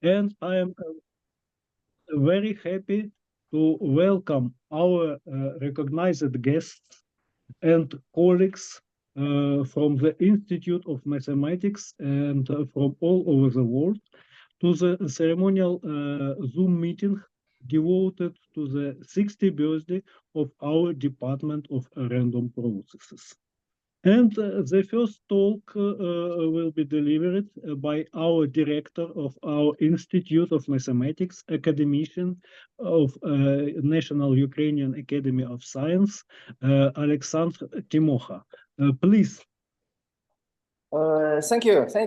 And I am very happy to welcome our recognized guests and colleagues from the Institute of Mathematics and from all over the world to the ceremonial Zoom meeting devoted to the 60th birthday of our Department of Random Processes. And the first talk will be delivered by our director of our Institute of Mathematics, academician of National Ukrainian Academy of Science, Alexandr Timokha. Please. Thank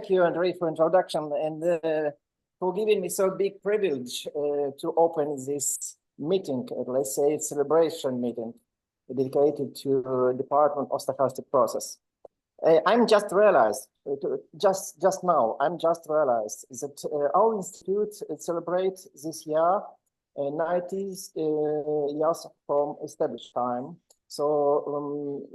you, Andrei, for introduction and for giving me so big privilege to open this meeting, let's say celebration meeting, dedicated to Department of Stochastic Process. I'm just realized, just now, I'm just realized that our institute celebrates this year 90 years from established time. So,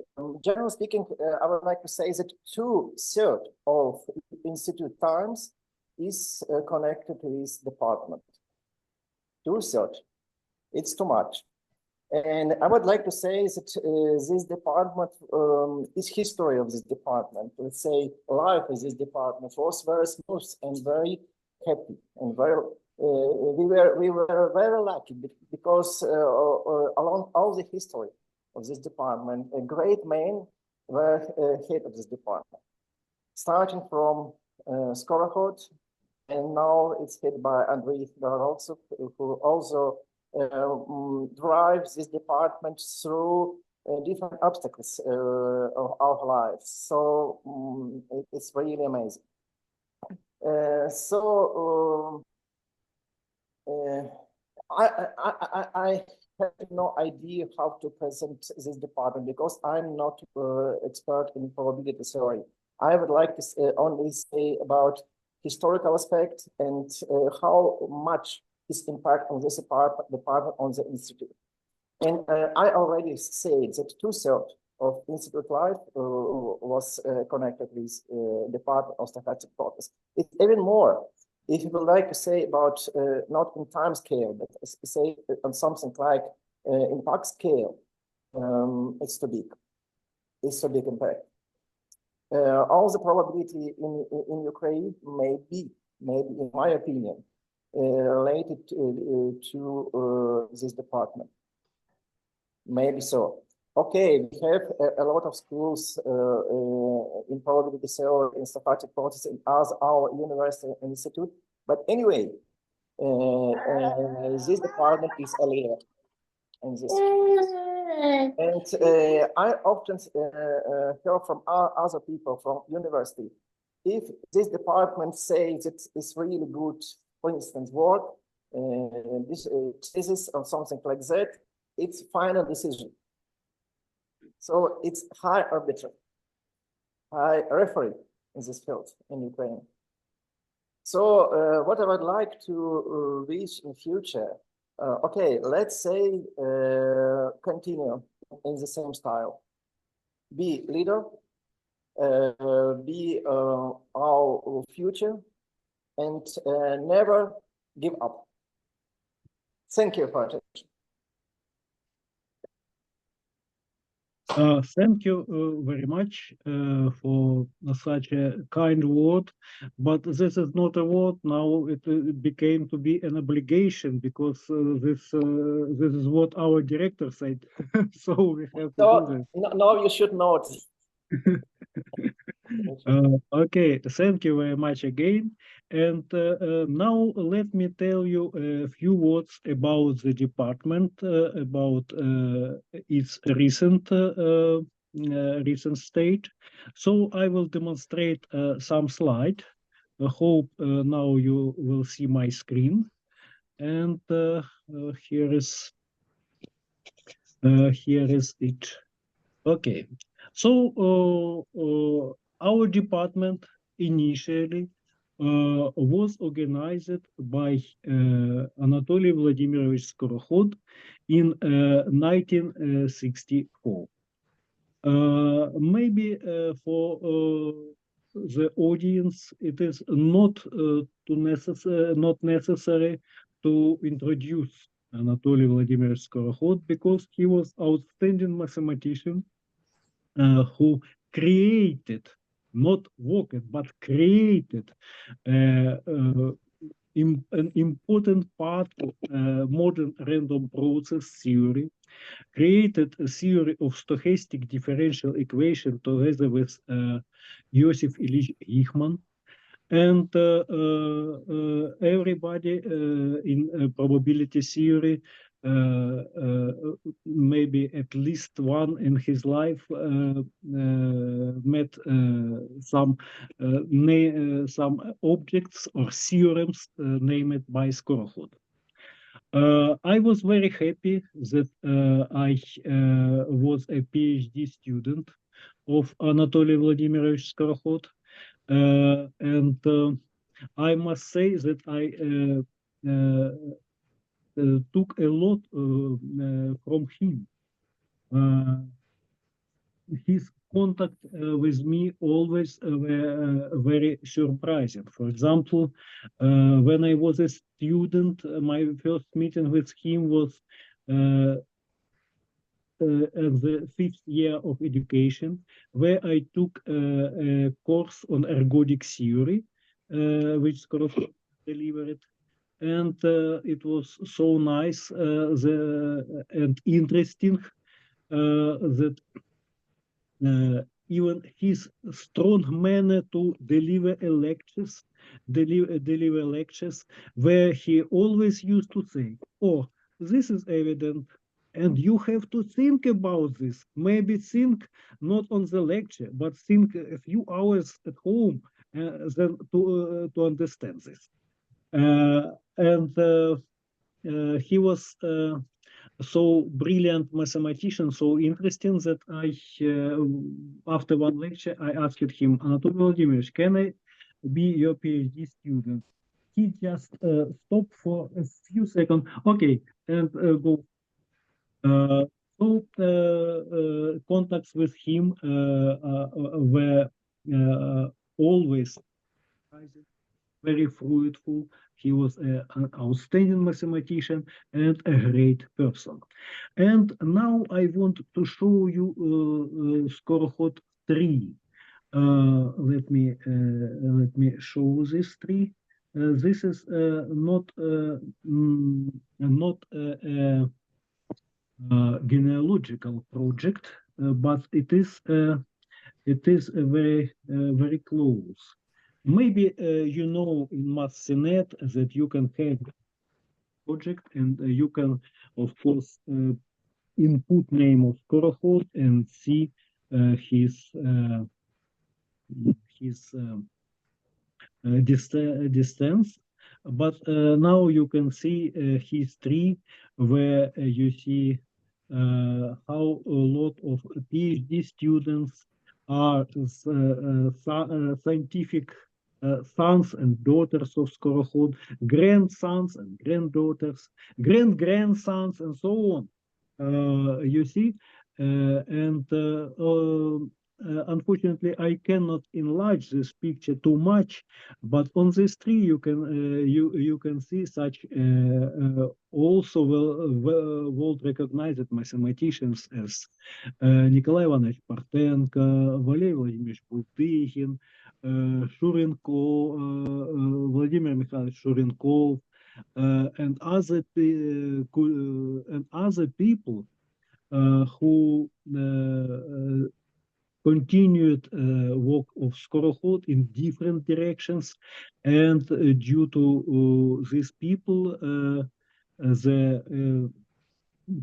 generally speaking, I would like to say that 2/3 of institute times is connected to this department. 2/3, it's too much. And I would like to say that this department, is history of this department. Let's say life in this department was very smooth and very happy and very. We were very lucky because along all the history of this department, a great men were head of this department, starting from Skorokhod, and now it's headed by Andrei Gorodtsov, who also drives this department through different obstacles of our lives. So it's really amazing. I have no idea how to present this department because I'm not expert in probability theory. I would like to only say about historical aspect and how much is impact on this department on the institute. And I already said that 2/3 of institute life was connected with Department of Stochastic Process. It's even more. If you would like to say about not in time scale, but say on something like impact scale, it's too big. It's too big impact. All the probability in Ukraine may be, in my opinion, related to this department. Maybe so. Okay, we have a lot of schools in probability theory, in stochastic process, as our university institute. But anyway, this department is a leader in this. And I often hear from other people from university, if this department says that it's really good, for instance, work, this thesis or something like that, it's final decision. So it's high arbiter, high referee in this field in Ukraine. So what I would like to reach in future, okay, let's say continue in the same style. Be leader, be our future, and never give up. Thank you for attention. Thank you very much for such a kind word, but this is not a word now. It became to be an obligation because this is what our director said. So we have to do this. Now you should know it. Okay, thank you very much again. And now let me tell you a few words about the department, about its recent state. So I will demonstrate some slide. I hope now you will see my screen. And here is it. Okay, so our department initially was organized by Anatoly Vladimirovich Skorokhod in 1964. Maybe for the audience, it is not not necessary to introduce Anatoly Vladimirovich Skorokhod, because he was outstanding mathematician who created, not worked, but created an important part of modern random process theory, created a theory of stochastic differential equation together with Joseph Ilyich Eichmann. And everybody in probability theory, maybe at least one in his life, met some objects or theorems named by Skorokhod. I was very happy that I was a PhD student of Anatoly Vladimirovich Skorokhod. And I must say that I took a lot from him. His contact with me always were very surprising. For example, when I was a student, my first meeting with him was the 5th year of education, where I took a course on ergodic theory, which Skorokhod delivered. And it was so nice and interesting that even his strong manner to deliver lectures, where he always used to say, "Oh, this is evident, and you have to think about this. Maybe think not on the lecture, but think a few hours at home, then to understand this." And he was so brilliant mathematician, so interesting, that I, after one lecture, I asked him, "Anatoly Vladimirovich, can I be your PhD student?" He just stopped for a few seconds. Okay, and go. So contacts with him were always very fruitful. He was an outstanding mathematician and a great person. And now I want to show you Skorokhod tree. Let me show this tree. This is not a genealogical project, but it is a very close. Maybe you know in MathCNet that you can have project, and you can, of course, input name of Skorokhod and see his distance. But now you can see his tree, where you see how a lot of PhD students are scientific sons and daughters of Skorokhod, grandsons and granddaughters, great-grandsons, and so on. You see, and unfortunately, I cannot enlarge this picture too much, but on this tree you can see such also well recognized mathematicians as Nikolai Ivanovich Partenko, Valery Vladimirovich Bultykhin, Vladimir Mikhailovich Shurenkov, and other people who continued work of Skorokhod in different directions, and due to these people, the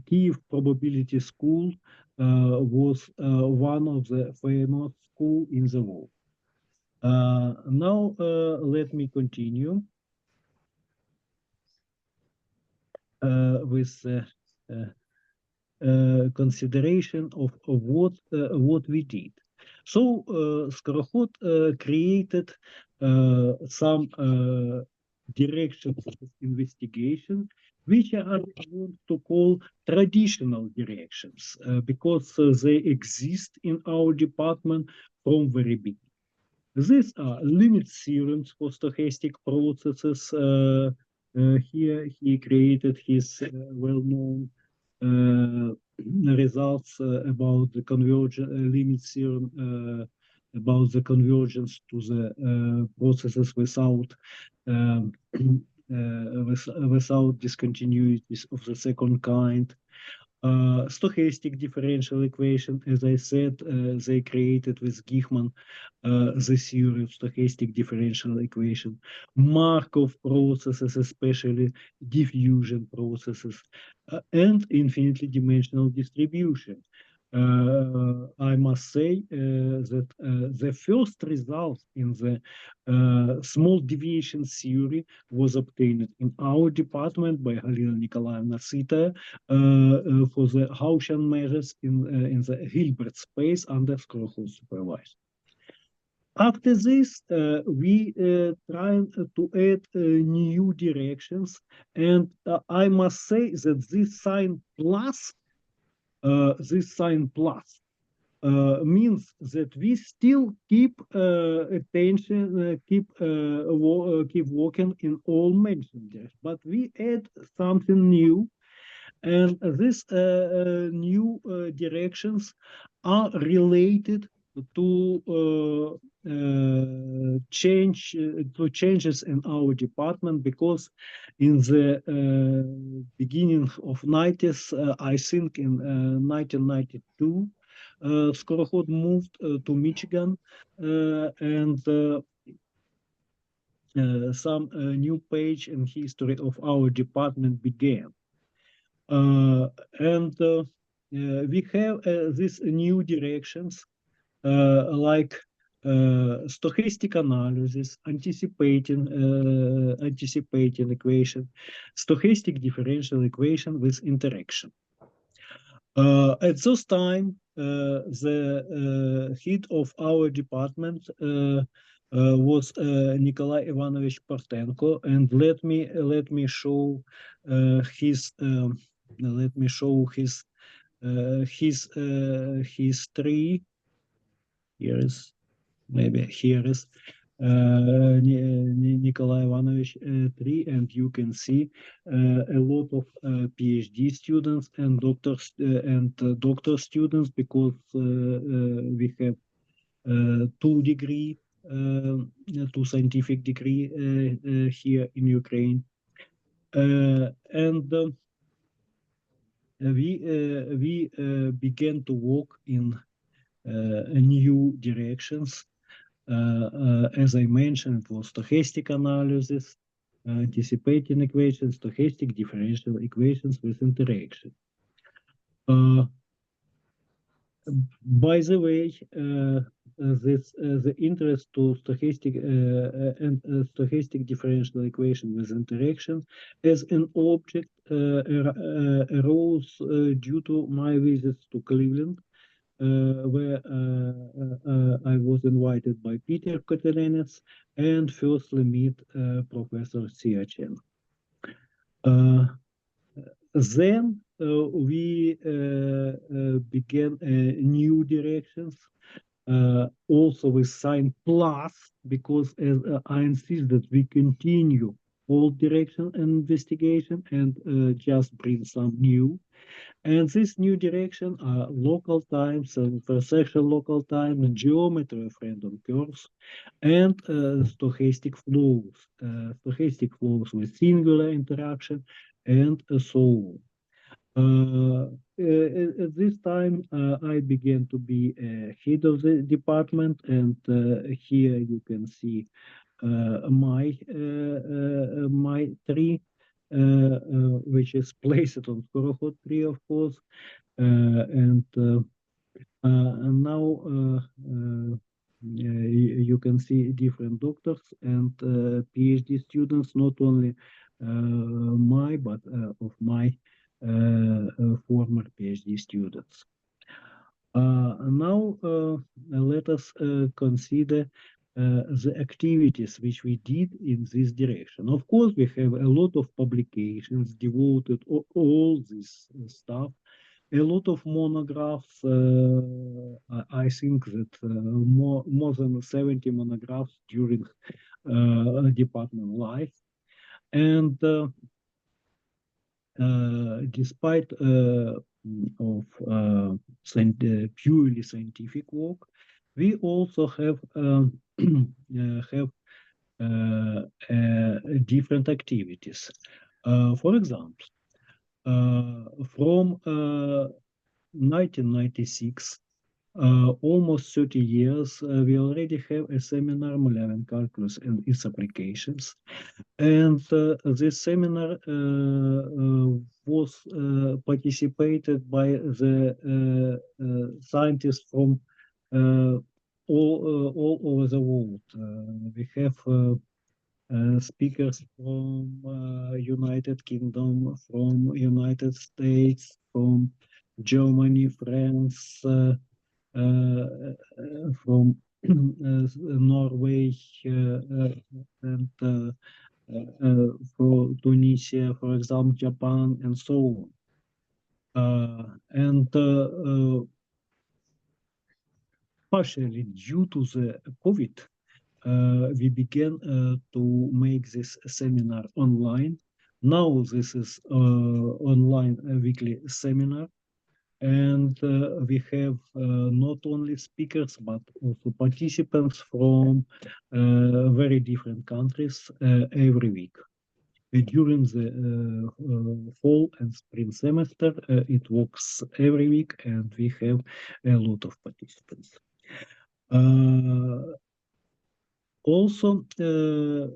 Kiev Probability School was one of the famous schools in the world. Now let me continue with consideration of what we did. So Skorokhod created some directions of investigation, which I want to call traditional directions, because they exist in our department from very beginning. These are limit theorems for stochastic processes. Here he created his well-known results about the limit theorem about the convergence to the processes without without discontinuities of the second kind. Stochastic differential equation, as I said, they created with Gihman the theory of stochastic differential equation, Markov processes, especially diffusion processes, and infinitely dimensional distribution. I must say that the first result in the small deviation theory was obtained in our department by Galina Nikolaevna Sita for the Gaussian measures in the Hilbert space under Skorokhod supervised. After this, we try to add new directions, and I must say that this sign plus means that we still keep attention, keep working in all mentioned there, but we add something new, and these new directions are related to changes in our department, because in the beginning of 90s, I think in 1992, Skorokhod moved to Michigan, and some new page in history of our department began. And we have these new directions like stochastic analysis, anticipating equation, stochastic differential equation with interaction. At this time, the head of our department was Nikolai Ivanovich Portenko, and let me show his history. Here is Nikolai Ivanovich tree, and you can see a lot of PhD students and doctor students, because we have two scientific degree here in Ukraine, and we began to work in new directions. As I mentioned, it was stochastic analysis, anticipating equations, stochastic differential equations with interaction. By the way, the interest to stochastic differential equation with interaction as an object arose due to my visits to Cleveland, where I was invited by Peter Kotelenets and firstly meet Professor Siachen. Then we began new directions, also with sign plus, because I insist that we continue all direction and investigation and just bring some new. And this new direction are local times, intersection local time, geometry of random curves, and stochastic flows with singular interaction, and so on. At this time, I began to be head of the department, and here you can see my tree, which is placed on Skorokhod tree, of course, and now you can see different doctors and PhD students, not only but of my former PhD students. Now let us consider the activities which we did in this direction. Of course, we have a lot of publications devoted all this stuff a lot of monographs. I think that more than 70 monographs during department life, and despite of purely scientific work, we also have different activities. For example, from 1996, almost 30 years, we already have a seminar, Mylarian calculus and its applications. And this seminar was participated by the scientists from all over the world. We have speakers from United Kingdom, from United States, from Germany, France, from Norway, and for Tunisia, for example, Japan, and so on. And partially due to the COVID, we began to make this seminar online. Now this is online weekly seminar, and we have not only speakers but also participants from very different countries every week. During the fall and spring semester, it works every week, and we have a lot of participants. Also, the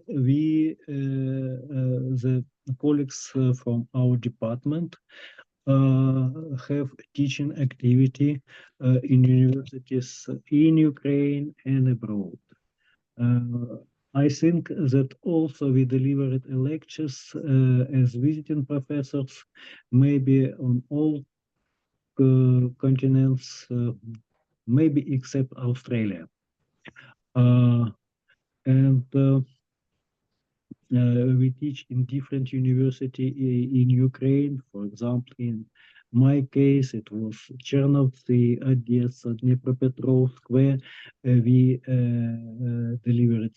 colleagues from our department have teaching activity in universities in Ukraine and abroad. I think that also we delivered lectures as visiting professors, maybe on all continents, maybe except Australia. And we teach in different university in Ukraine. For example, in my case, it was Chernovtsi, Odessa, Dnipropetrovsk, where we delivered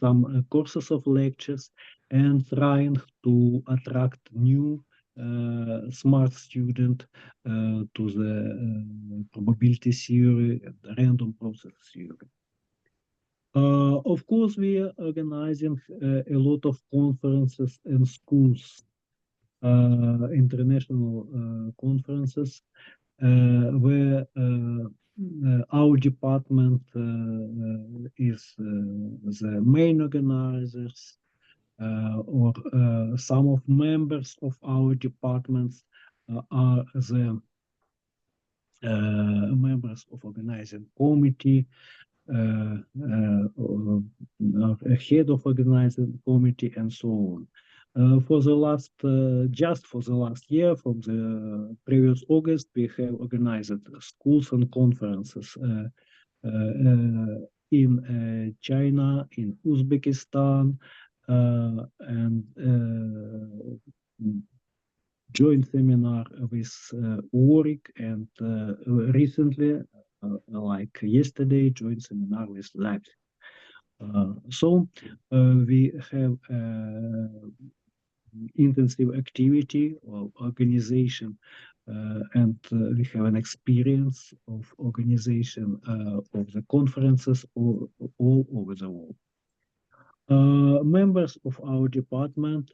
some courses of lectures and trying to attract new smart student to the probability theory and random process theory. Of course, we are organizing a lot of conferences and schools, international conferences, where our department is the main organizers, or some of members of our departments are the members of organizing committee, a head of organizing committee, and so on. For the last, just for the last year, from the previous August, we have organized schools and conferences in China, in Uzbekistan, and joint seminar with Warwick, and recently, like yesterday, joint seminar with Leipzig. So we have intensive activity of organization, and we have an experience of organization of the conferences all over the world. Members of our department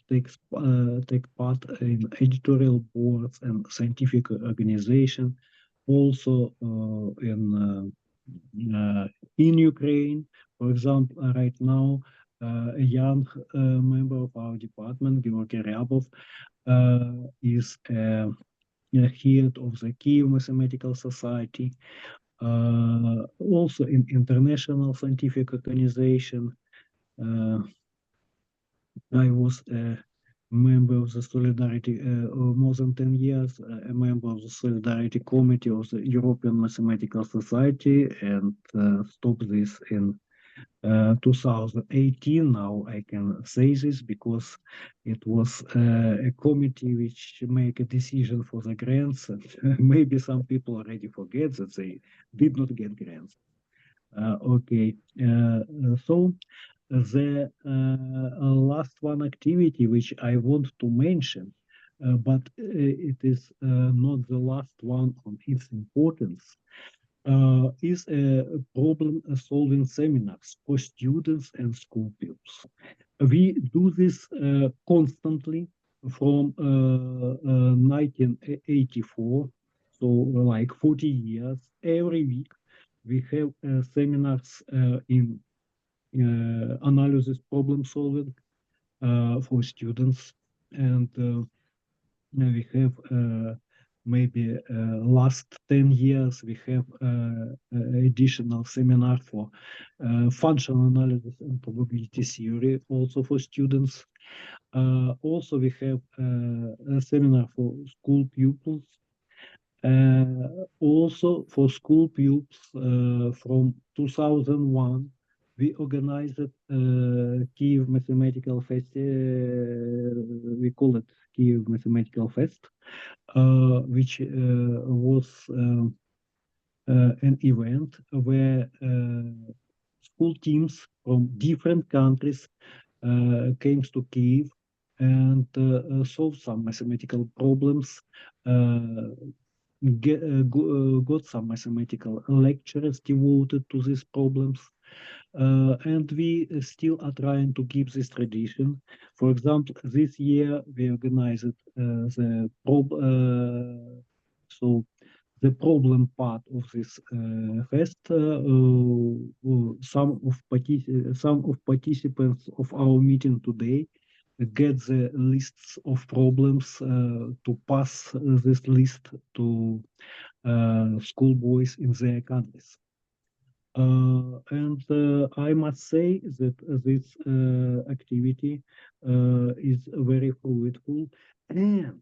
take part in editorial boards and scientific organization, also in Ukraine. For example, right now, a young member of our department, Georgy Ryabov, is a head of the Kiev Mathematical Society, also in international scientific organization. I was a member of the Solidarity more than 10 years, a member of the Solidarity Committee of the European Mathematical Society, and stopped this in 2018. Now I can say this because it was a committee which make a decision for the grants, and maybe some people already forget that they did not get grants. Okay, so the last one activity which I want to mention, but it is not the last one on its importance, is problem solving seminars for students and school pupils. We do this constantly from 1984, so like 40 years. Every week we have seminars in analysis problem solving for students, and we have maybe last 10 years we have additional seminar for functional analysis and probability theory also for students. Also we have a seminar for school pupils. Also for school pupils from 2001 we organized Kyiv Mathematical Fest, we call it Kyiv Mathematical Fest, which was an event where school teams from different countries came to Kyiv and solved some mathematical problems, got some mathematical lectures devoted to these problems. And we still are trying to keep this tradition. For example, this year we organized the problem part of this fest. Some of participants of our meeting today get the lists of problems to pass this list to schoolboys in their countries. And I must say that this activity is very fruitful, and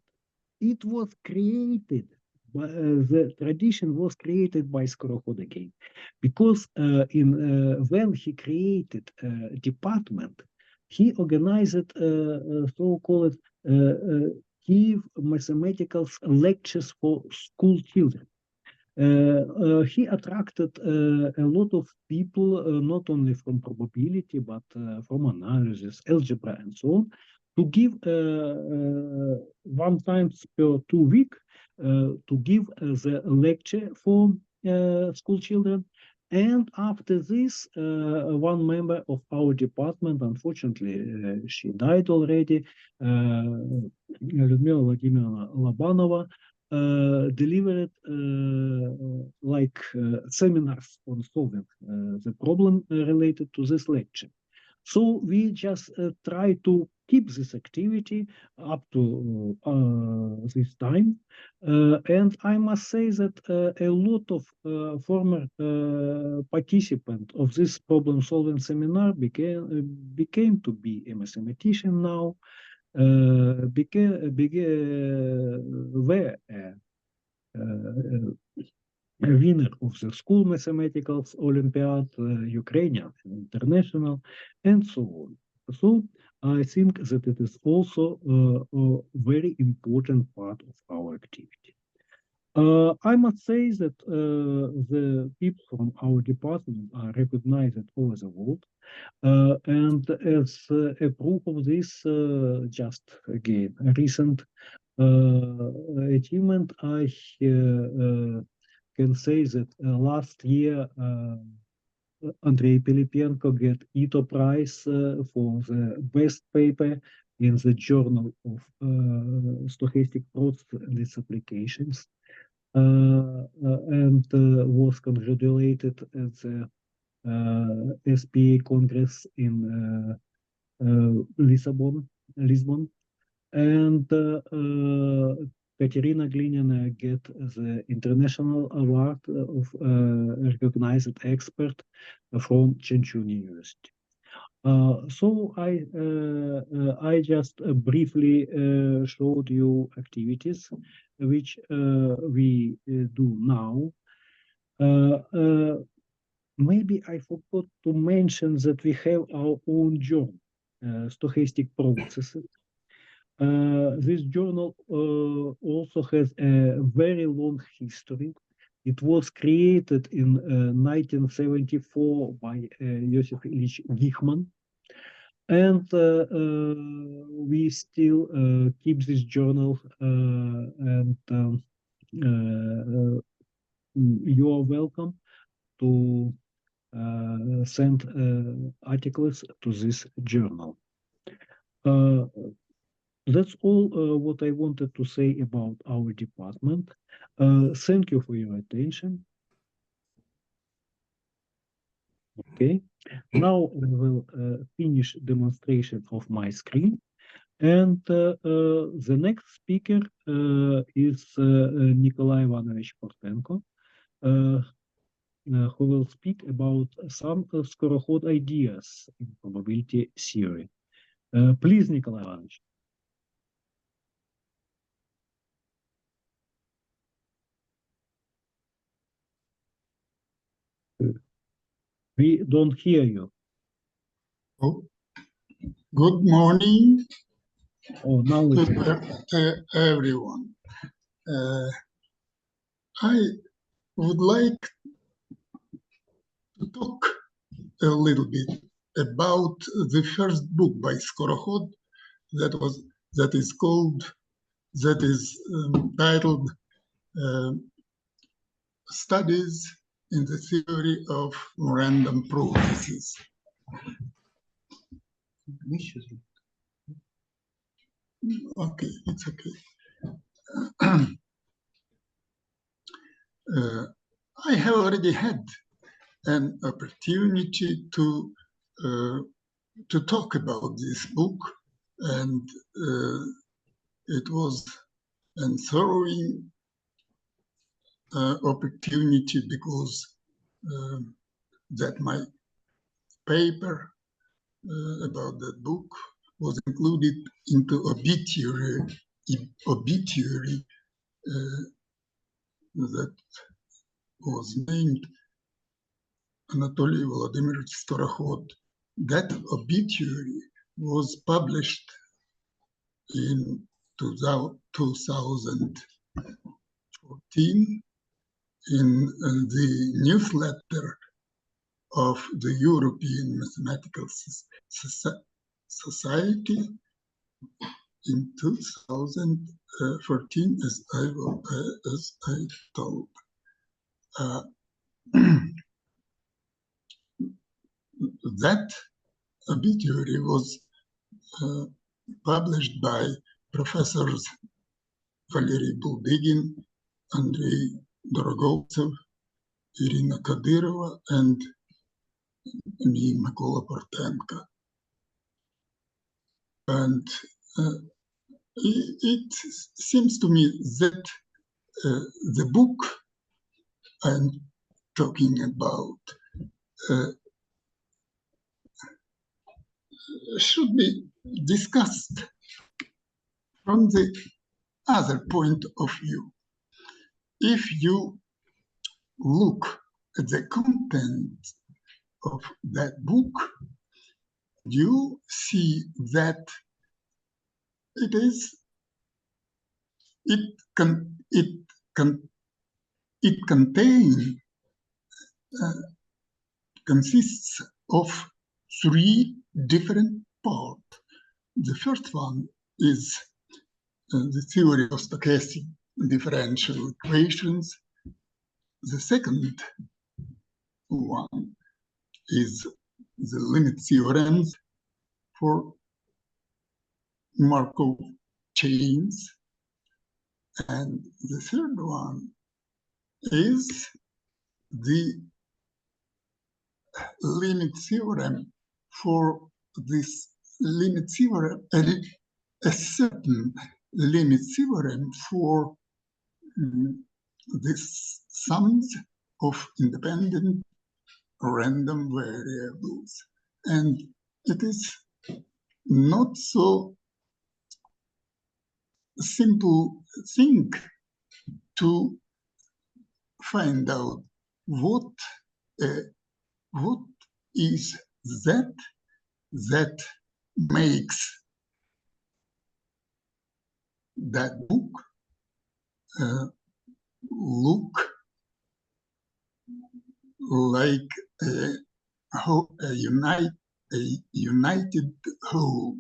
it was created by, the tradition was created by Skorokhod again, because when he created a department, he organized so-called Kyiv mathematical lectures for school children. He attracted a lot of people, not only from probability, but from analysis, algebra, and so on, to give one time per 2 weeks to give the lecture for school children. And after this, one member of our department, unfortunately, she died already, Lyudmila Vladimirovna Lobanova, delivered like seminars on solving the problem related to this lecture. So we just try to keep this activity up to this time. And I must say that a lot of former participants of this problem solving seminar became to be a mathematician now. Were a winner of the school mathematics Olympiad, Ukrainian international, and so on. So I think that it is also a very important part of our activity. I must say that the people from our department are recognized all over the world. And as a proof of this, just again, a recent achievement, I can say that last year Andrei Pilipenko get ITO Prize for the best paper in the Journal of Stochastic Process and its Applications, and was congratulated at the SPA Congress in Lisbon, and Katerina Glinina get the international award of recognized expert from Chengchun University. So I just briefly showed you activities which we do now. maybe I forgot to mention that we have our own journal, Stochastic Processes. This journal also has a very long history. It was created in 1974 by Joseph Ilyich Gichman. And we still keep this journal, and you are welcome to send articles to this journal. That's all what I wanted to say about our department. Thank you for your attention. Okay, now I will finish demonstration of my screen. And the next speaker is Nikolai Ivanovich Portenko, who will speak about some Skorokhod ideas in probability theory. Please, Nikolai Ivanovich. We don't hear you. Oh, good morning. Oh, now it's to everyone. I would like to talk a little bit about the first book by Skorokhod that is titled Studies in the Theory of Random Processes. Okay, it's okay. I have already had an opportunity to talk about this book, and it was a thorough opportunity because that my paper about that book was included into obituary that was named Anatoly Volodymyrovich Skorokhod. That obituary was published in 2014 in the newsletter of the European Mathematical Society in 2014, as I told. That obituary was published by Professors Valery Buldygin, Andrei Dorogovtsev, Irina Kadyrova, and me, Mykola Portenko. And it seems to me that the book I'm talking about should be discussed from the other point of view. If you look at the content of that book, you see that it consists of three different parts. The first one is the theory of stochastic differential equations. The second one is the limit theorems for Markov chains. And the third one is the limit theorem for this limit theorem, a certain limit theorem for the sums of independent random variables. And it is not so simple thing to find out what a what is that makes that book look like a united whole,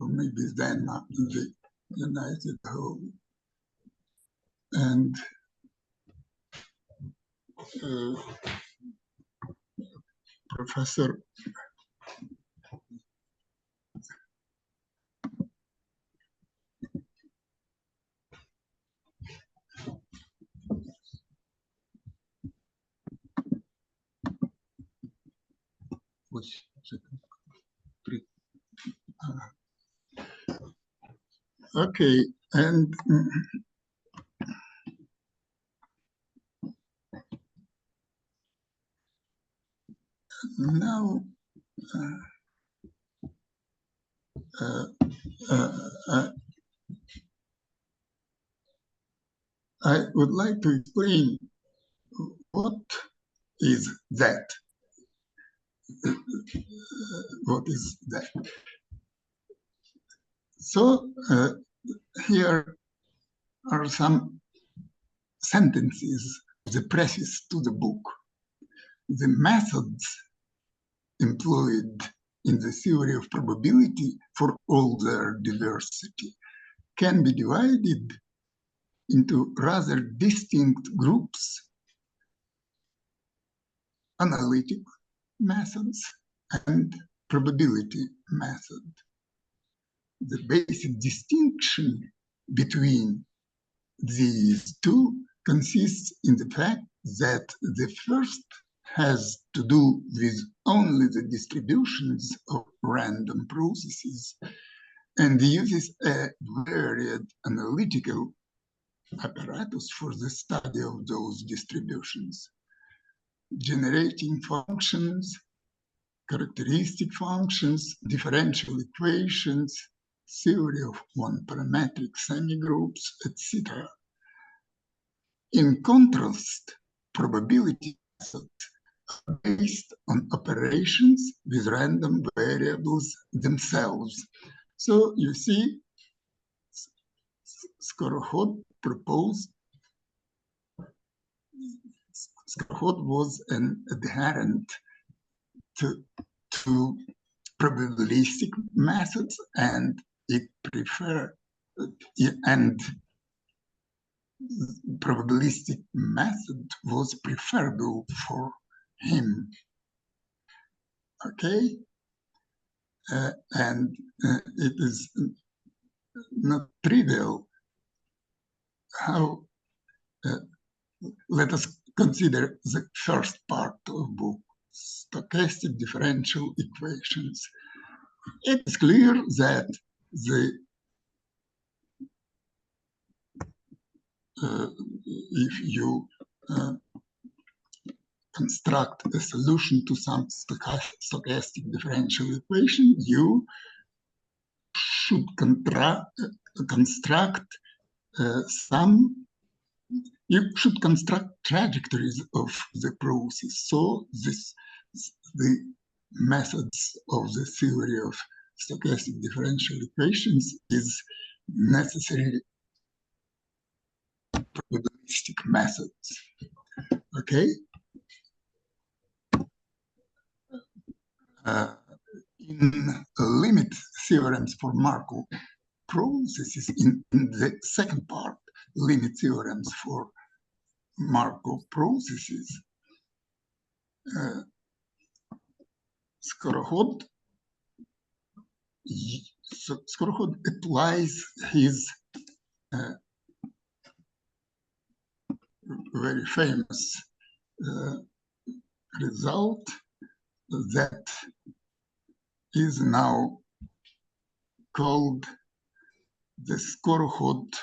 or maybe then not the united whole. And Professor okay, and now I would like to explain what is that. What is that? So here are some sentences, the preface to the book. The methods employed in the theory of probability for all their diversity can be divided into rather distinct groups: analytic methods and probability method. The basic distinction between these two consists in the fact that the first has to do with only the distributions of random processes and uses a varied analytical apparatus for the study of those distributions, generating functions, characteristic functions, differential equations, theory of one-parametric semigroups, etc. In contrast, probability methods are based on operations with random variables themselves. So you see, Skorokhod proposed, Skorokhod was an adherent to probabilistic methods, and it preferred, and probabilistic method was preferable for him. Okay, and it is not trivial how. Let us consider the first part of book, stochastic differential equations. It is clear that if you construct a solution to some stochastic differential equation, you should construct trajectories of the process. So the methods of the theory of stochastic differential equations is necessarily probabilistic methods. Okay. In limit theorems for Markov processes, in the second part, limit theorems for Markov processes, Skorokhod applies his very famous result that is now called the Skorokhod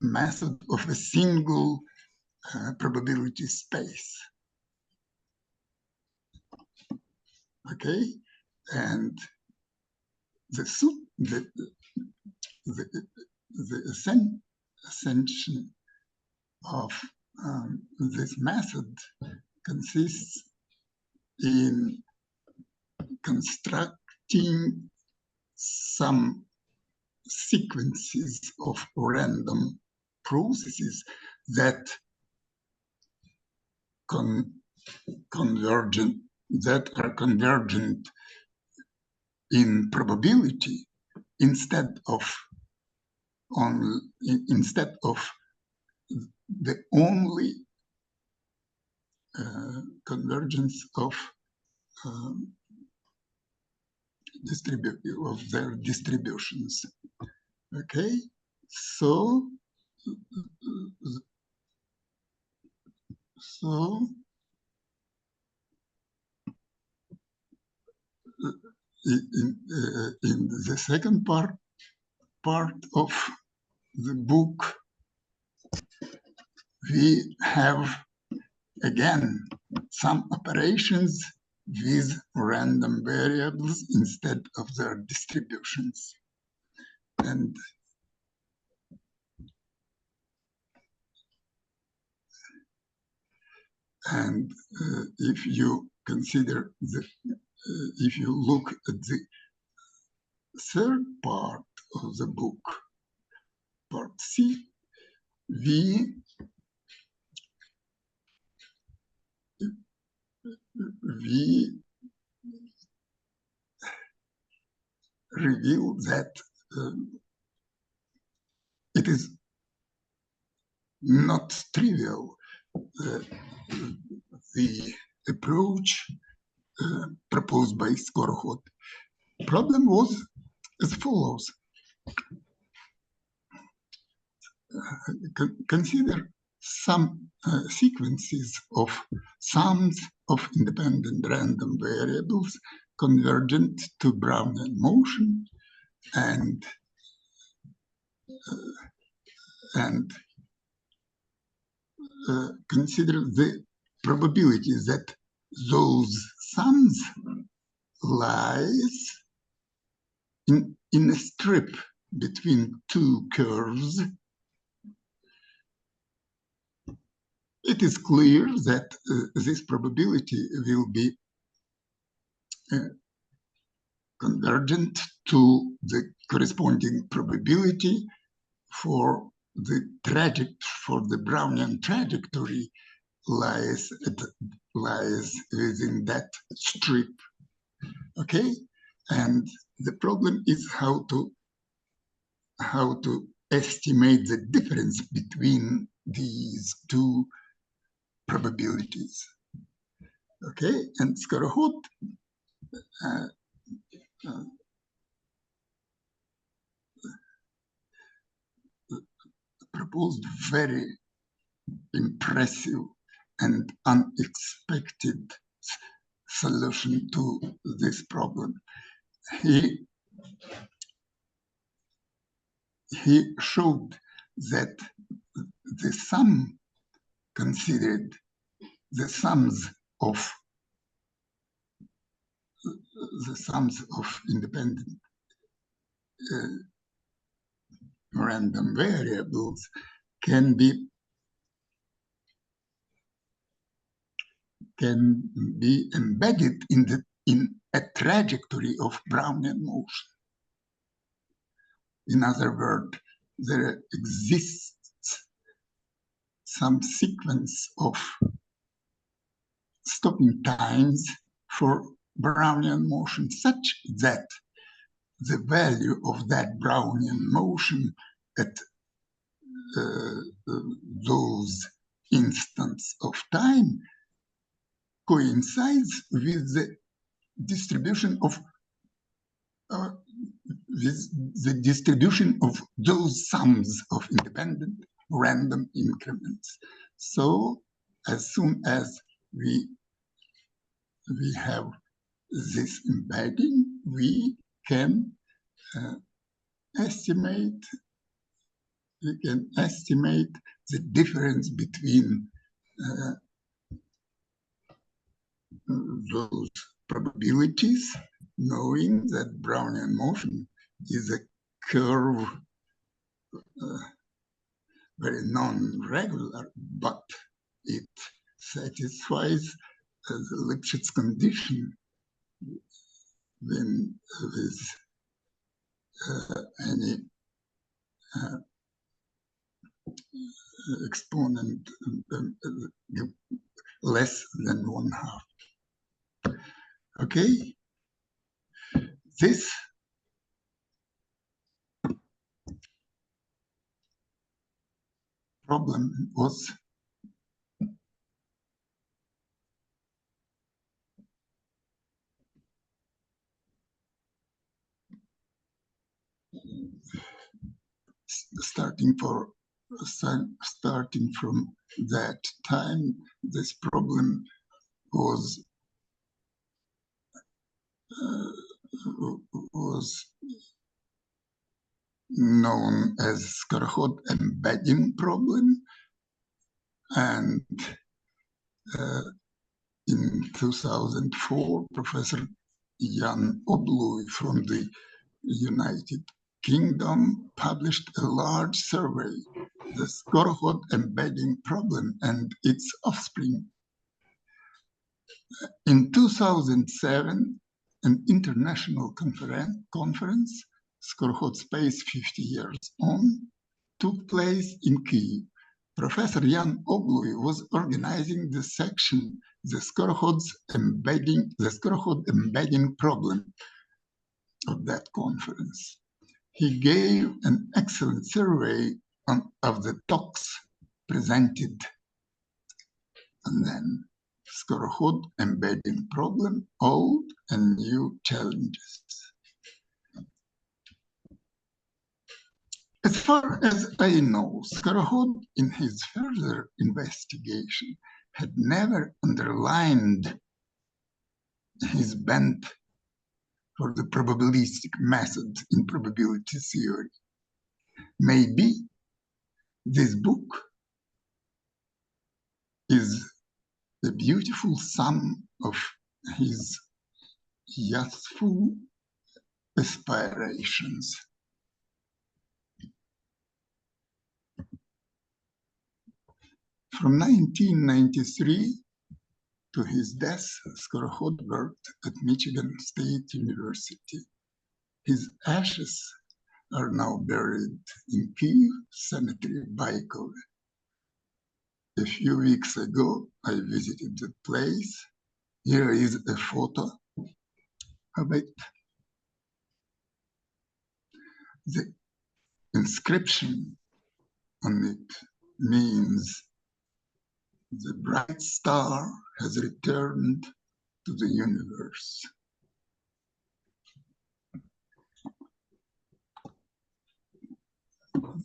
method of a single probability space. Okay, and the ascension of this method consists in constructing some sequences of random processes that are convergent in probability instead of the only convergence of their distributions. Okay, so in the second part of the book, we have again some operations with random variables instead of their distributions. And if you consider if you look at the third part of the book, part C, we reveal that it is not trivial, the approach proposed by Skorokhod. Problem was as follows. Consider some sequences of sums of independent random variables convergent to Brownian motion, and consider the probability that those sums lies in a strip between two curves. It is clear that this probability will be convergent to the corresponding probability for the Brownian trajectory lies within that strip. Okay, and the problem is how to estimate the difference between these two probabilities. Okay, and Skorokhod proposed very impressive and unexpected solution to this problem. He showed that the sum considered the sums of independent random variables can be embedded in a trajectory of Brownian motion. In other words, there exists some sequence of stopping times for Brownian motion such that the value of that Brownian motion at those instants of time coincides with the distribution of those sums of independent random increments. So as soon as we have this embedding, we can estimate the difference between those probabilities, knowing that Brownian motion is a curve very non-regular, but it satisfies the Lipschitz condition when with any exponent less than 1/2. Okay, this problem was starting from that time. This problem was known as Skorokhod embedding problem, and in 2004, Professor Jan Obluj from the United Kingdom published a large survey, the Skorokhod embedding problem and its offspring. In 2007, an international conference, Skorokhod Space 50 Years On, took place in Kyiv. Professor Jan Obluj was organizing the section, the Skorokhod embedding problem of that conference. He gave an excellent survey of the talks presented, and then Skorokhod embedding problem, old and new challenges. As far as I know, Skorokhod, in his further investigation, had never underlined his bent for the probabilistic method in probability theory. Maybe this book is the beautiful sum of his youthful aspirations. From 1993 to his death, Skorokhod worked at Michigan State University. His ashes are now buried in Kyiv Cemetery, Baikove. A few weeks ago, I visited the place. Here is a photo of it. The inscription on it means the bright star has returned to the universe.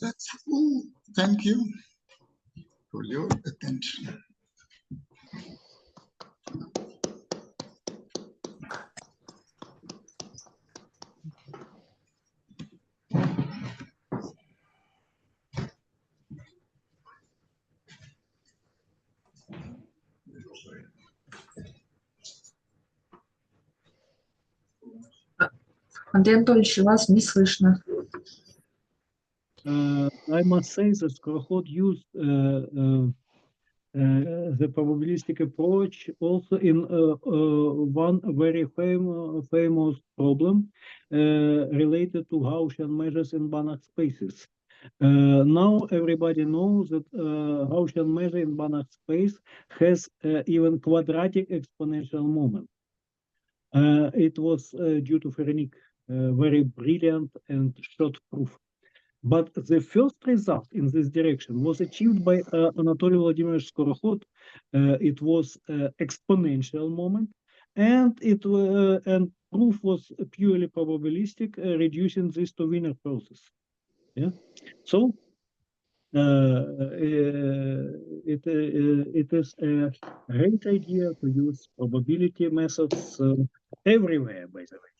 That's all. Thank you for your attention. Андрей Анатольевич, вас не слышно. I must say that Skorokhod used the probabilistic approach also in one very famous problem related to Gaussian measures in Banach spaces. Now everybody knows that Gaussian measure in Banach space has even quadratic exponential moment. It was due to Ferenik, very brilliant and short proof. But the first result in this direction was achieved by Anatoly Vladimirovich Skorokhod. It was exponential moment, and and proof was purely probabilistic, reducing this to Wiener process. Yeah, so it is a great idea to use probability methods everywhere, by the way.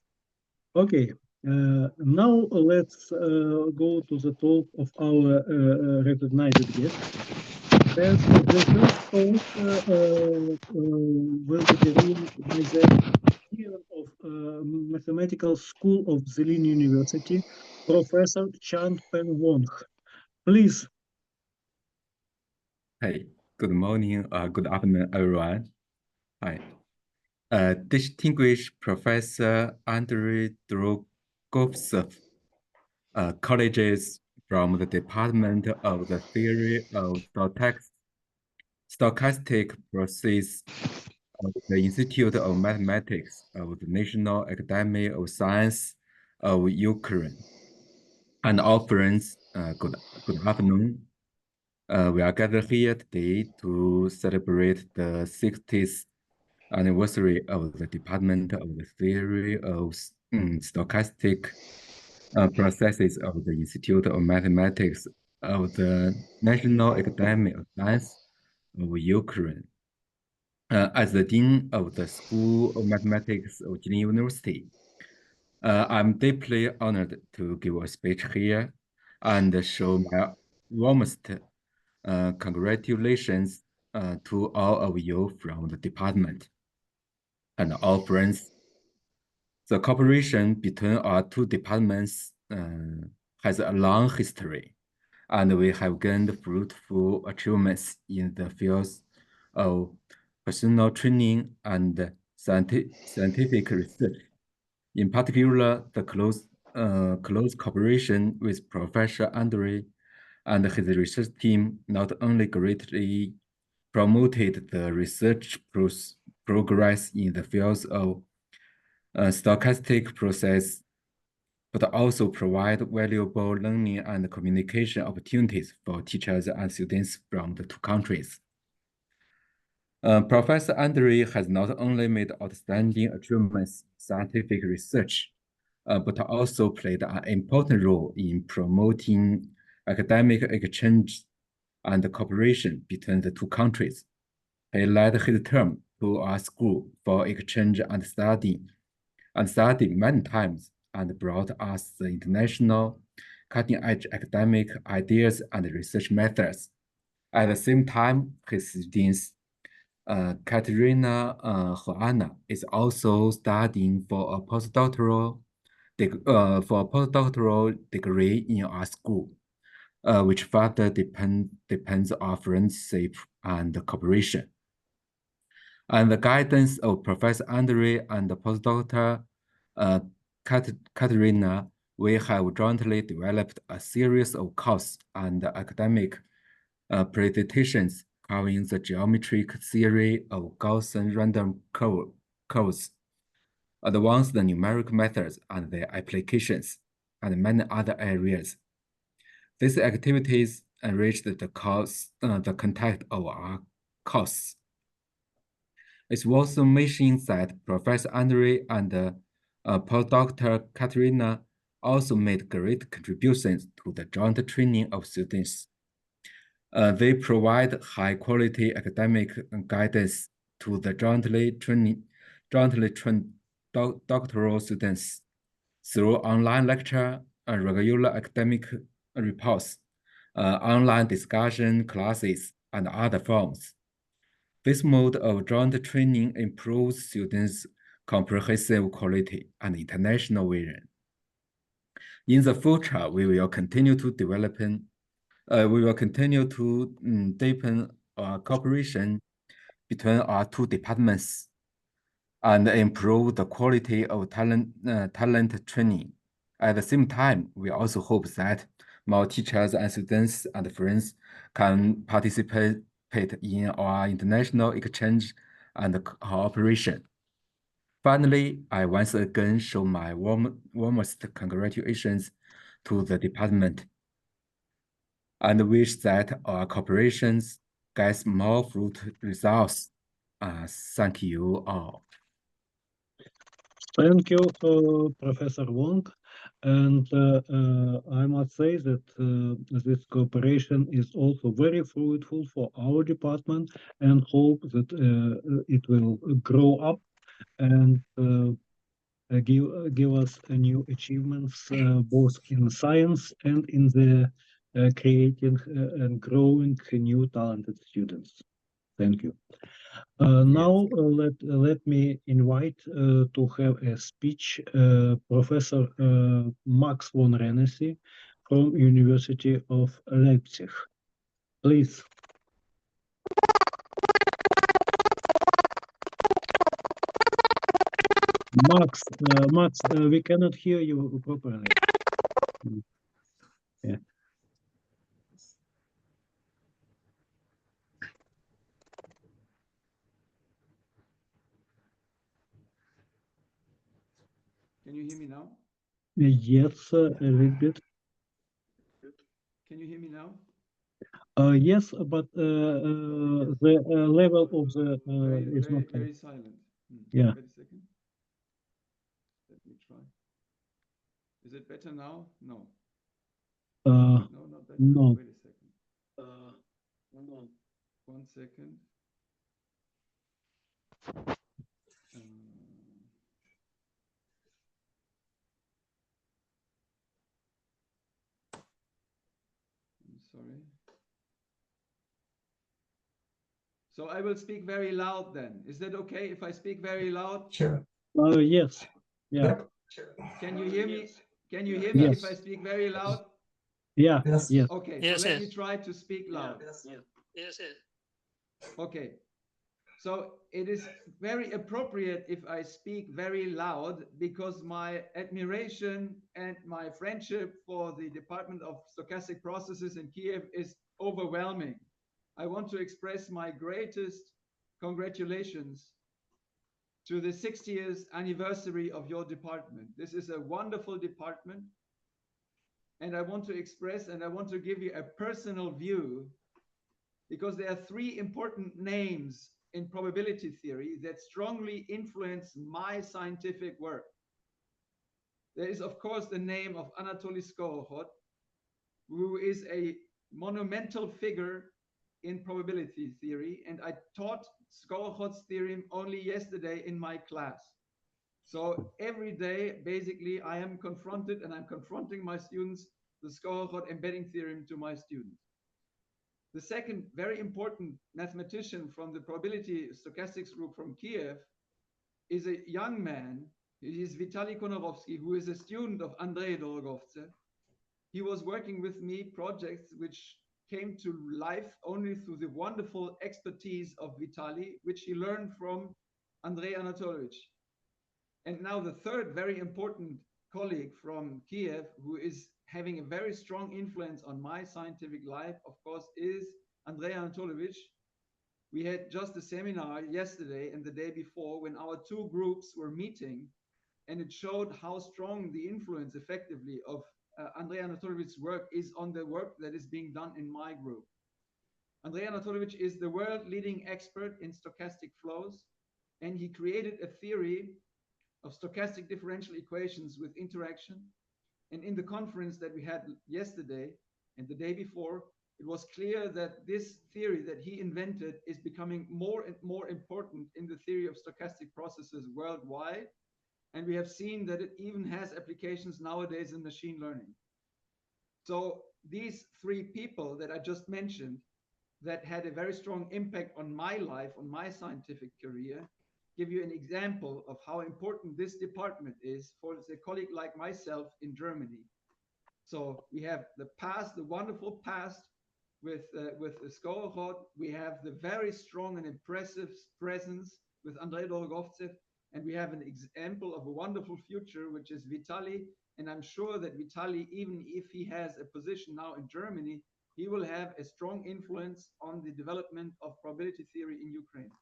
Okay. Now let's go to the talk of our recognized guest. The first talk will be given by the dean of Mathematical School of Zilin University, Professor Changpeng Wang. Please, Hey, good morning, good afternoon, everyone. Hi. Distinguished Professor Andrei Drogovtsov, colleagues from the Department of the Theory of Stochastic Processes of the Institute of Mathematics of the National Academy of Science of Ukraine, and all friends, good afternoon. We are gathered here today to celebrate the 60th anniversary of the Department of the Theory of Stochastic Processes of the Institute of Mathematics of the National Academy of Science of Ukraine. As the Dean of the School of Mathematics of Jilin University, I'm deeply honored to give a speech here and show my warmest congratulations to all of you from the department and all friends. The cooperation between our two departments has a long history, and we have gained fruitful achievements in the fields of personal training and scientific research. In particular, the close cooperation with Professor Andrei and his research team not only greatly promoted the research progress in the fields of stochastic process, but also provide valuable learning and communication opportunities for teachers and students from the two countries. Professor Andrei has not only made outstanding achievements in scientific research, but also played an important role in promoting academic exchange and cooperation between the two countries. He led his term to our school for exchange and study many times and brought us the international cutting-edge academic ideas and research methods. At the same time, his students, Katerina Hoana, is also studying for a postdoctoral degree in our school, which further depends on friendship and cooperation. And the guidance of Professor Andrei and the postdoctor Katerina, we have jointly developed a series of courses and academic presentations covering the geometric theory of Gaussian random curves, advanced numeric methods and their applications, and many other areas. These activities enriched the content of our course. It's worth mentioning that Professor Andrei and postdoctor Katerina also made great contributions to the joint training of students. They provide high-quality academic guidance to the jointly trained doctoral students through online lecture and regular academic reports, online discussion classes, and other forms. This mode of joint training improves students' comprehensive quality and international vision. In the future, we will continue to deepen our cooperation between our two departments and improve the quality of talent training. At the same time, we also hope that more teachers and students and friends can participate in our international exchange and cooperation. Finally, I once again show my warmest congratulations to the department and wish that our cooperations gets more fruit results. Thank you all. Thank you, Professor Wong. And I must say that this cooperation is also very fruitful for our department, and hope that it will grow up and give us new achievements both in science and in the creating and growing new talented students. Thank you. Now let me invite to have a speech Professor Max von Renesse from University of Leipzig. Please. Max, we cannot hear you properly. Yeah. Can you hear me now? Yes, a little bit. Can you hear me now? Yes, but the level of the is not clear. Very silent. Yeah. Wait a second. Let me try. Is it better now? No. No, not better. No. Wait a second. No. 1 second. I'm sorry. So I will speak very loud then. Is that okay if I speak very loud? Sure. Yes. Yeah. Yep. Can you hear me? Can you hear me Yes. if I speak very loud? Yeah. Yes. Yes. Okay, Yes, so let yes. me try to speak loud. Yes. Okay. So it is very appropriate if I speak very loud because my admiration and my friendship for the Department of Stochastic Processes in Kiev is overwhelming. I want to express my greatest congratulations to the 60th anniversary of your department. This is a wonderful department. And I want to express and I want to give you a personal view because there are three important names in probability theory that strongly influence my scientific work. There is, of course, the name of Anatoly Skorokhod, who is a monumental figure in probability theory, and I taught Skorochod's theorem only yesterday in my class. So every day, basically, I am confronted and I'm confronting my students the Skorokhod embedding theorem to my students. The second very important mathematician from the probability stochastics group from Kiev is a young man. He is Vitaly Konorovsky, who is a student of Andrei Dorogovtsev. He was working with me projects which came to life only through the wonderful expertise of Vitaly, which he learned from Andrei Anatolovich. And now the third very important colleague from Kiev, who is having a very strong influence on my scientific life, of course, is Andrei Anatolovich. We had just a seminar yesterday and the day before when our two groups were meeting, and it showed how strong the influence effectively of Andrei Anatolovich's work is on the work that is being done in my group. Andrei Anatolovich is the world leading expert in stochastic flows, and he created a theory of stochastic differential equations with interaction. And in the conference that we had yesterday and the day before, it was clear that this theory that he invented is becoming more and more important in the theory of stochastic processes worldwide. And we have seen that it even has applications nowadays in machine learning. So these three people that I just mentioned that had a very strong impact on my life, on my scientific career, give you an example of how important this department is for a colleague like myself in Germany. So we have the past, the wonderful past with Skorokhod. We have the very strong and impressive presence with Andrei Dorogovtsev, and we have an example of a wonderful future, which is Vitaly. And I'm sure that Vitaly, even if he has a position now in Germany, he will have a strong influence on the development of probability theory in Ukraine.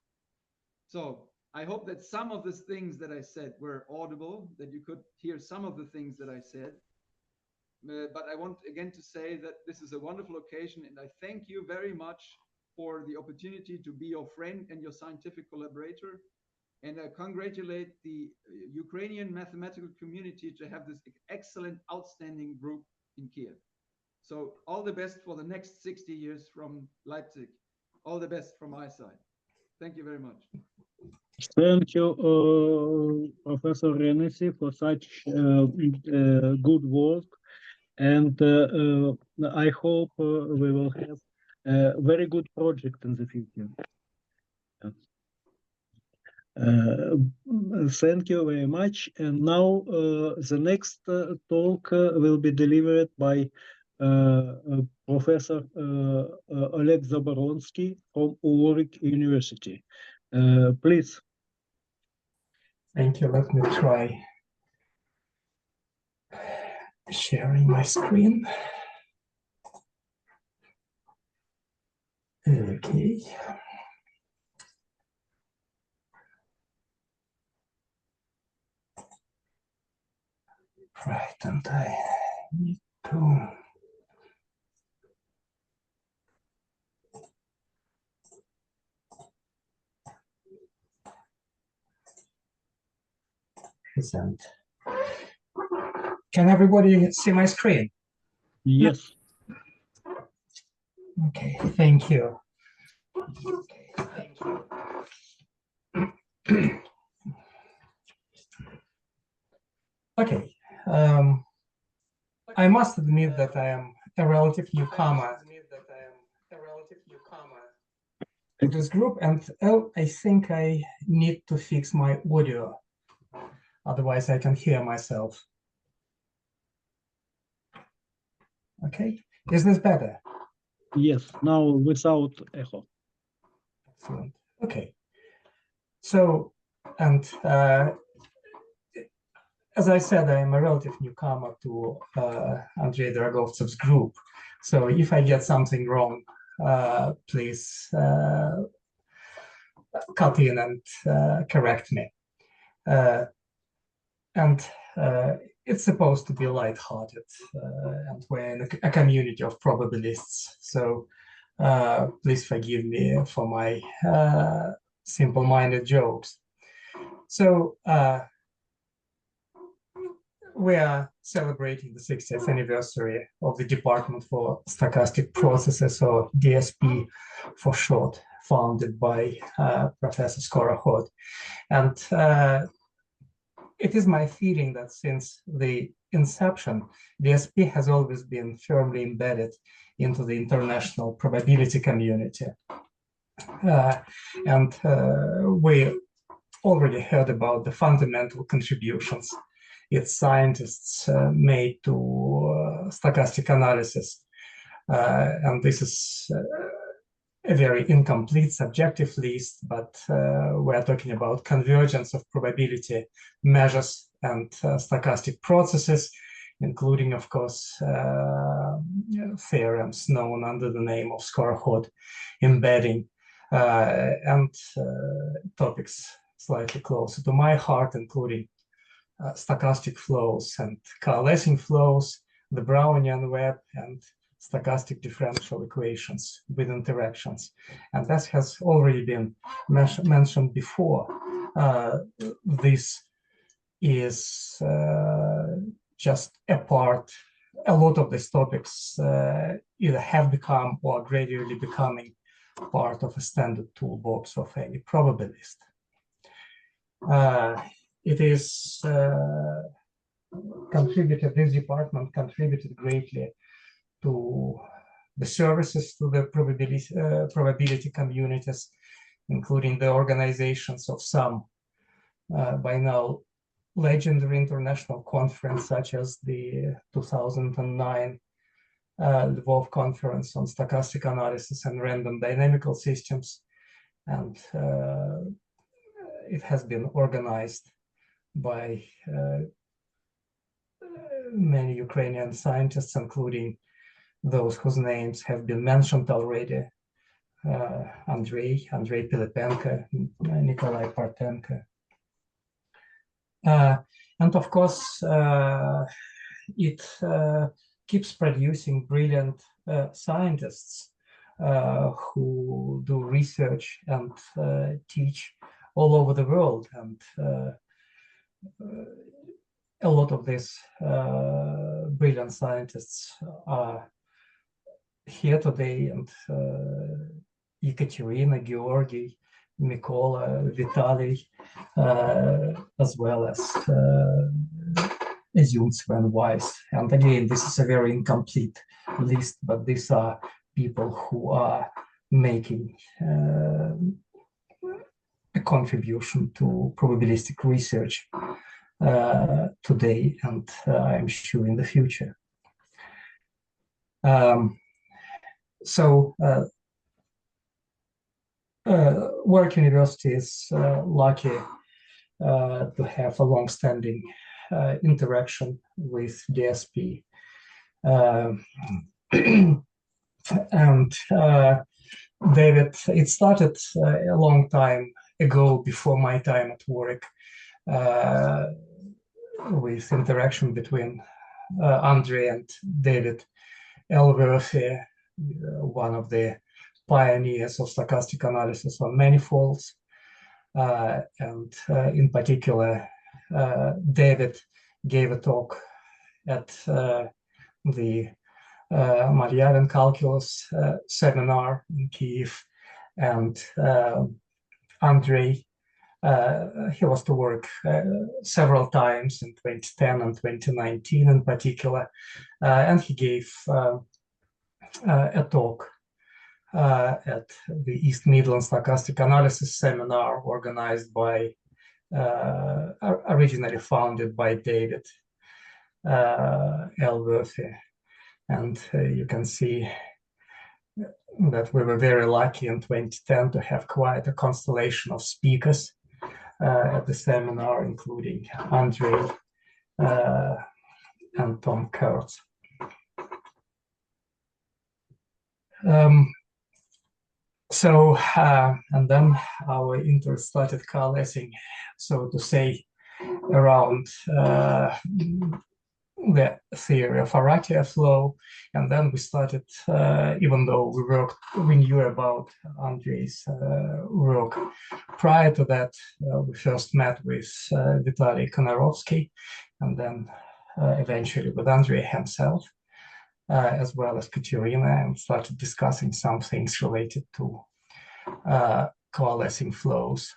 So I hope that some of the things that I said were audible, that you could hear some of the things that I said. But I want again to say that this is a wonderful occasion, and I thank you very much for the opportunity to be your friend and your scientific collaborator. And I congratulate the Ukrainian mathematical community to have this excellent, outstanding group in Kiev. So all the best for the next 60 years from Leipzig. All the best from my side. Thank you very much. Thank you, Professor Renesi, for such good work. And I hope we will have a very good project in the future. Thank you very much. And now the next talk will be delivered by Professor Oleg Zaboronsky from Warwick University. Please. Thank you. Let me try sharing my screen. Okay. Right, and I need to present. Can everybody see my screen? Yes. Okay, thank you. Okay, thank you. Okay, I must admit that I am a relative newcomer to this group, and I think I need to fix my audio. Otherwise, I can hear myself. Okay, is this better? Yes. Now without echo. Excellent. Okay. So, and as I said, I am a relative newcomer to Andrei Dragovtsev's group. So if I get something wrong, please cut in and correct me. And it's supposed to be lighthearted, and we're in a community of probabilists. So please forgive me for my simple-minded jokes. So we are celebrating the 60th anniversary of the Department for Stochastic Processes, or DSP for short, founded by Professor Skorokhod. And it is my feeling that since the inception, DSP has always been firmly embedded into the international probability community. And we already heard about the fundamental contributions its scientists made to stochastic analysis. And this is a very incomplete subjective list, but we're talking about convergence of probability measures and stochastic processes, including, of course, theorems known under the name of Skorokhod embedding, and topics slightly closer to my heart, including stochastic flows and coalescing flows, the Brownian web, and stochastic differential equations with interactions. And that has already been mentioned before. This is just a part. A lot of these topics either have become or are gradually becoming part of a standard toolbox of any probabilist. It is contributed, this department contributed greatly to the services to the probability communities, including the organizations of some by now legendary international conference, such as the 2009 Lvov Conference on Stochastic Analysis and Random Dynamical Systems. And it has been organized by many Ukrainian scientists, including those whose names have been mentioned already: Andrei Pilipenko, Nikolai Partenko. And of course, it keeps producing brilliant scientists who do research and teach all over the world. And a lot of these brilliant scientists are here today, and Ekaterina, Georgy, Mykola, Vitaly, as well as Zyumtsev and Weiss. And again, this is a very incomplete list, but these are people who are making a contribution to probabilistic research today, and I'm sure in the future. Warwick University is lucky to have a long-standing interaction with DSP. And David, it started a long time ago, before my time at Warwick, with interaction between Andre and David Elworthy, one of the pioneers of stochastic analysis on manifolds. And in particular, David gave a talk at the Malyavin calculus seminar in Kiev, and Andrei, he was to work several times in 2010 and 2019 in particular, and he gave a talk at the East Midlands Stochastic Analysis Seminar, organized by, originally founded by David Elworthy. And you can see that we were very lucky in 2010 to have quite a constellation of speakers at the seminar, including Andre and Tom Kurtz. And then our interest started coalescing, so to say, around the theory of Arakia flow. And then we started, even though we knew about Andrei's work prior to that, we first met with Vitaly Konarovsky, and then eventually with Andrei himself, as well as Katerina, and started discussing some things related to coalescing flows.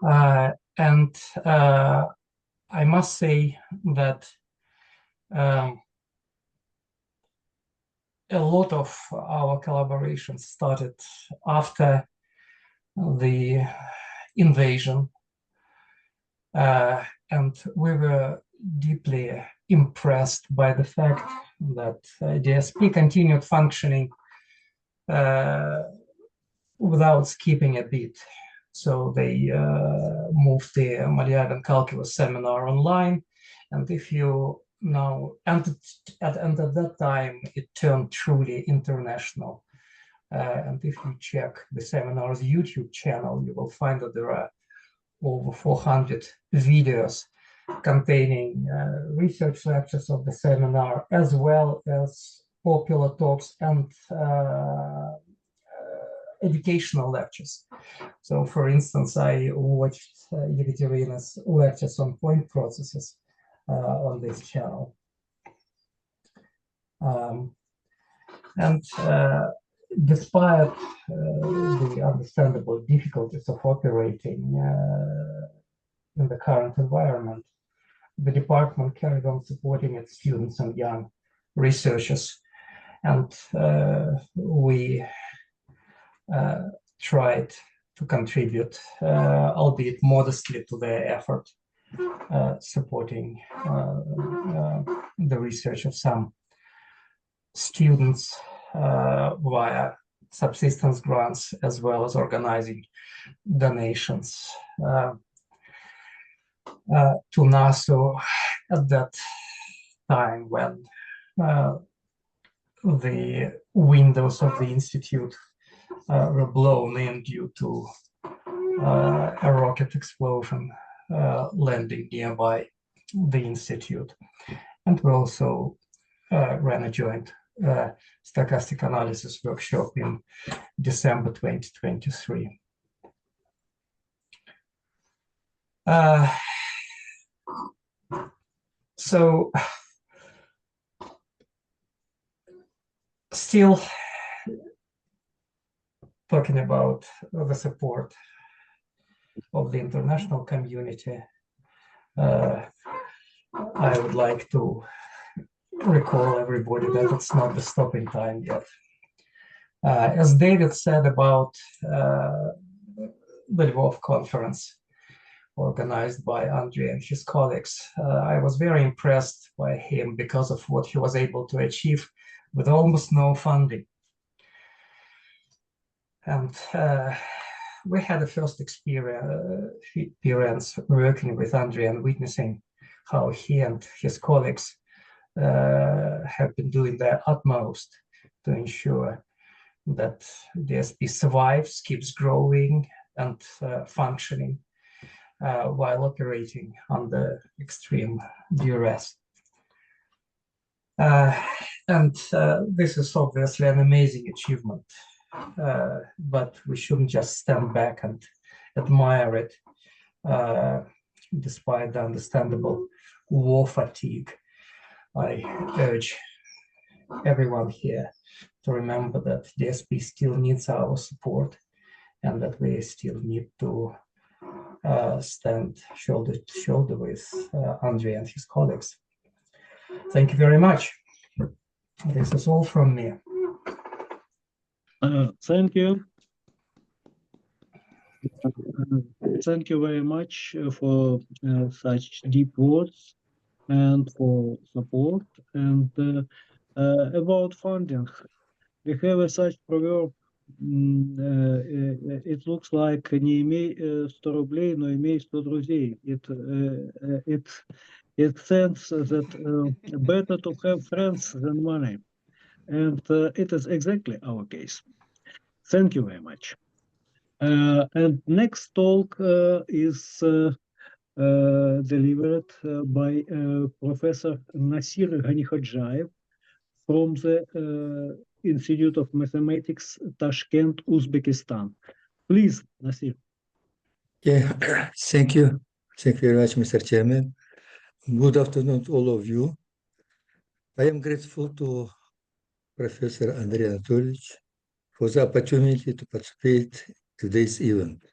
And I must say that a lot of our collaboration started after the invasion, and we were deeply impressed by the fact that DSP continued functioning without skipping a beat. So they moved the Malyavin calculus seminar online, and if you now, and at that time, it turned truly international. And if you check the seminar's YouTube channel, you will find that there are over 400 videos containing research lectures of the seminar, as well as popular talks and educational lectures. So, for instance, I watched Ekaterina's lectures on point processes on this channel. And despite the understandable difficulties of operating in the current environment, the department carried on supporting its students and young researchers. And we tried to contribute, albeit modestly, to their effort, supporting the research of some students via subsistence grants, as well as organizing donations to NASO at that time, when the windows of the institute were blown in due to a rocket explosion landing nearby the institute. And we also ran a joint stochastic analysis workshop in December 2023. So still talking about the support of the international community, I would like to recall everybody that it's not the stopping time yet. As David said about the Lvov conference organized by Andrei and his colleagues, I was very impressed by him because of what he was able to achieve with almost no funding. And we had a first experience working with Andrei and witnessing how he and his colleagues have been doing their utmost to ensure that DSP survives, keeps growing and functioning while operating under extreme duress. This is obviously an amazing achievement, but we shouldn't just stand back and admire it, despite the understandable war fatigue. I urge everyone here to remember that DSP still needs our support and that we still need to stand shoulder to shoulder with Andrei and his colleagues. Thank you very much. This is all from me. Thank you. Thank you very much for such deep words and for support. And about funding, we have such proverb. It looks like не имей 100 рублей, но имей 100 друзей. It says that better to have friends than money. And it is exactly our case. Thank you very much. And next talk is delivered by Professor Nasir Ghanihodjayev from the Institute of Mathematics, Tashkent, Uzbekistan. Please, Nasir. Yeah, thank you. Thank you very much, Mr. Chairman. Good afternoon to all of you. I am grateful to Professor Andrei Anatolyevich for the opportunity to participate in today's event.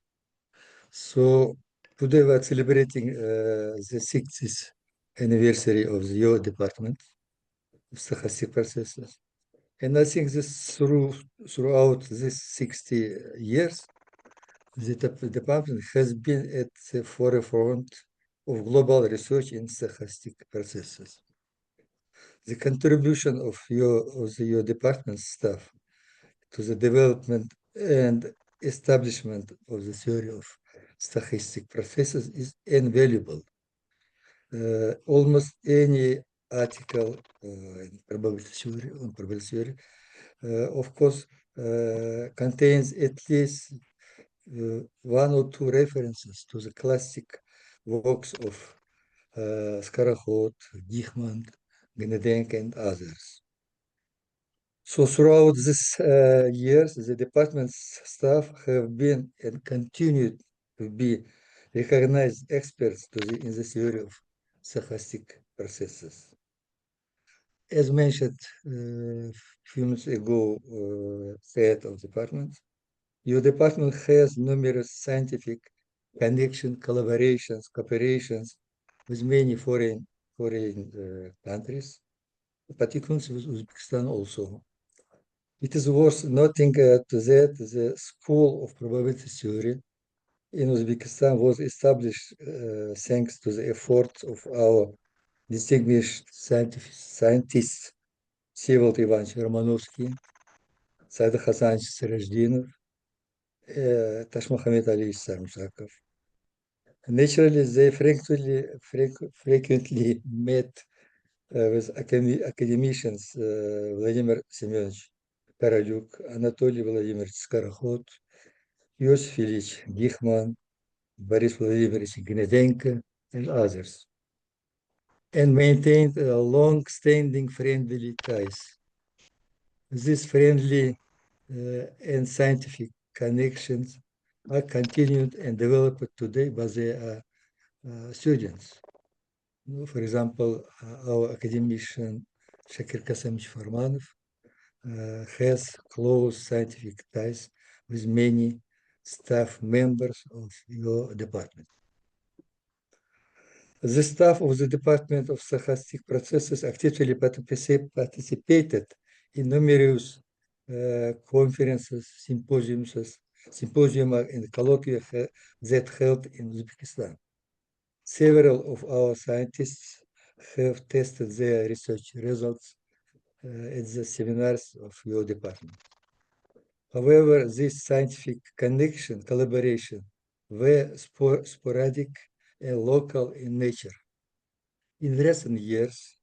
So today we are celebrating the 60th anniversary of the your department of stochastic processes. And I think this throughout these 60 years, the department has been at the forefront of global research in stochastic processes. The contribution of your department staff to the development and establishment of the theory of stochastic processes is invaluable. Almost any article in probability theory, of course, contains at least one or two references to the classic works of Skorokhod, Dihman, Gnedenko, and others. So throughout these years, the department's staff have been and continue to be recognized experts in the theory of stochastic processes. As mentioned a few minutes ago, head of department, your department has numerous scientific connection, collaborations, cooperations with many foreign countries, particularly with Uzbekistan also. It is worth noting that the School of Probability Theory in Uzbekistan was established thanks to the efforts of our distinguished scientists Всеволод Иванович Romanovsky, Said Hasanovich Sirajdinov, Tashmohamed Alievich Sarmshakov. Naturally, they frequently met with academicians Vladimir Semyonovich Karalyuk, Anatoly Vladimirovich Skorokhod, Yosif Ilyich Dihman, Boris Vladimirovich Gnedenko, and others, and maintained long-standing friendly ties. These friendly and scientific connections are continued and developed today by their students. For example, our academician Shakir Kasemovich Farmanov has close scientific ties with many staff members of your department. The staff of the Department of Stochastic Processes actively participated in numerous conferences, symposiums, and colloquia that held in Uzbekistan. Several of our scientists have tested their research results at the seminars of your department. However, this scientific collaboration were sporadic and local in nature. In recent years,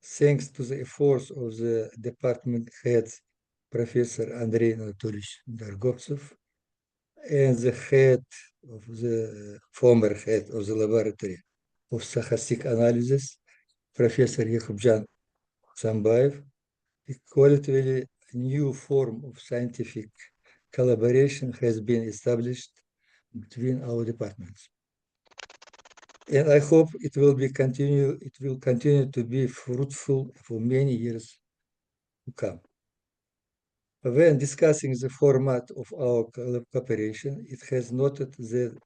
thanks to the efforts of the department heads, Professor Andrei Anatolyevich Dargovtsov, and the former head of the laboratory of stochastic analysis, Professor Yakhubjan Sambayev, a qualitatively new form of scientific collaboration has been established between our departments. And I hope it will continue to be fruitful for many years to come. When discussing the format of our cooperation, it has noted that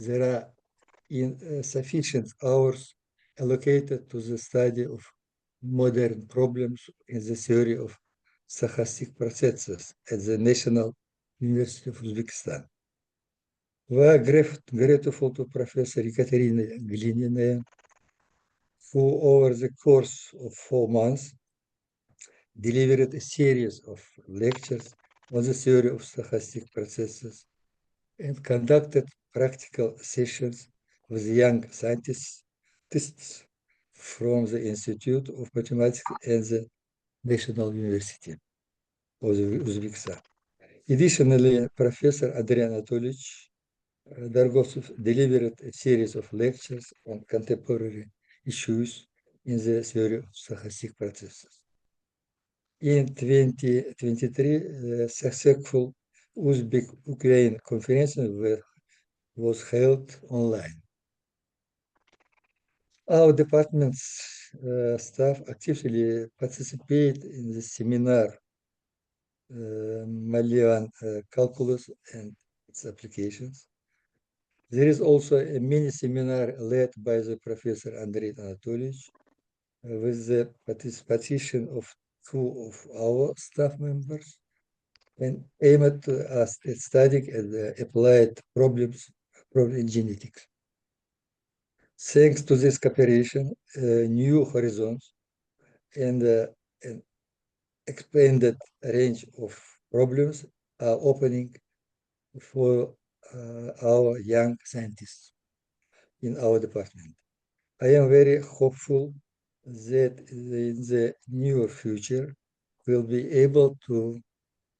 there are insufficient hours allocated to the study of modern problems in the theory of stochastic processes at the National University of Uzbekistan. We are grateful to Professor Ekaterina Glinina, who over the course of 4 months delivered a series of lectures on the theory of stochastic processes and conducted practical sessions with young scientists from the Institute of Mathematics and the National University of Uzbekistan. Additionally, Professor Andrei Anatolyevich Dargovtsov delivered a series of lectures on contemporary issues in the theory of stochastic processes. In 2023, the successful Uzbek-Ukraine conference was held online. Our department's staff actively participate in the seminar Malian calculus and its applications. There is also a mini seminar led by the Professor Andrei Anatolyevich with the participation of 2 of our staff members and aimed at studying the applied problems in genetics. Thanks to this cooperation, new horizons and an expanded range of problems are opening for our young scientists in our department. I am very hopeful that in the near future we'll be able to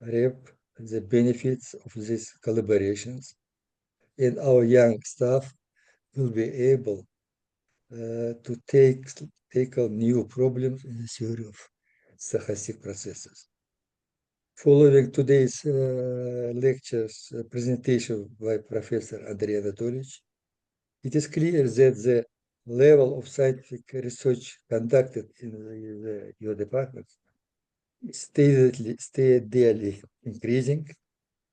reap the benefits of these collaborations, and our young staff will be able to tackle new problems in the theory of stochastic processes. Following today's lectures presentation by Professor Andrei Anatolyevich, it is clear that the level of scientific research conducted in your department is steadily increasing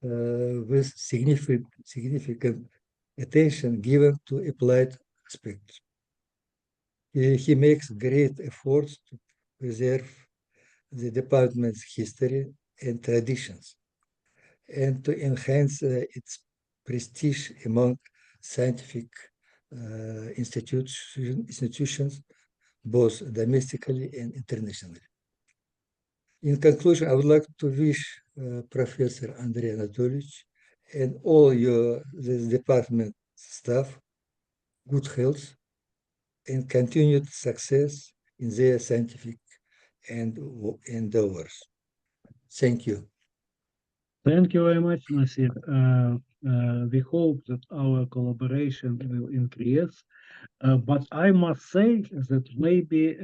with significant attention given to applied aspects. He makes great efforts to preserve the department's history and traditions and to enhance its prestige among scientific institutions, both domestically and internationally. In conclusion, I would like to wish Professor Andrei Anatolyevich and all the department staff good health and continued success in their scientific endeavors. Thank you. Thank you very much, Nasir. We hope that our collaboration will increase. But I must say that maybe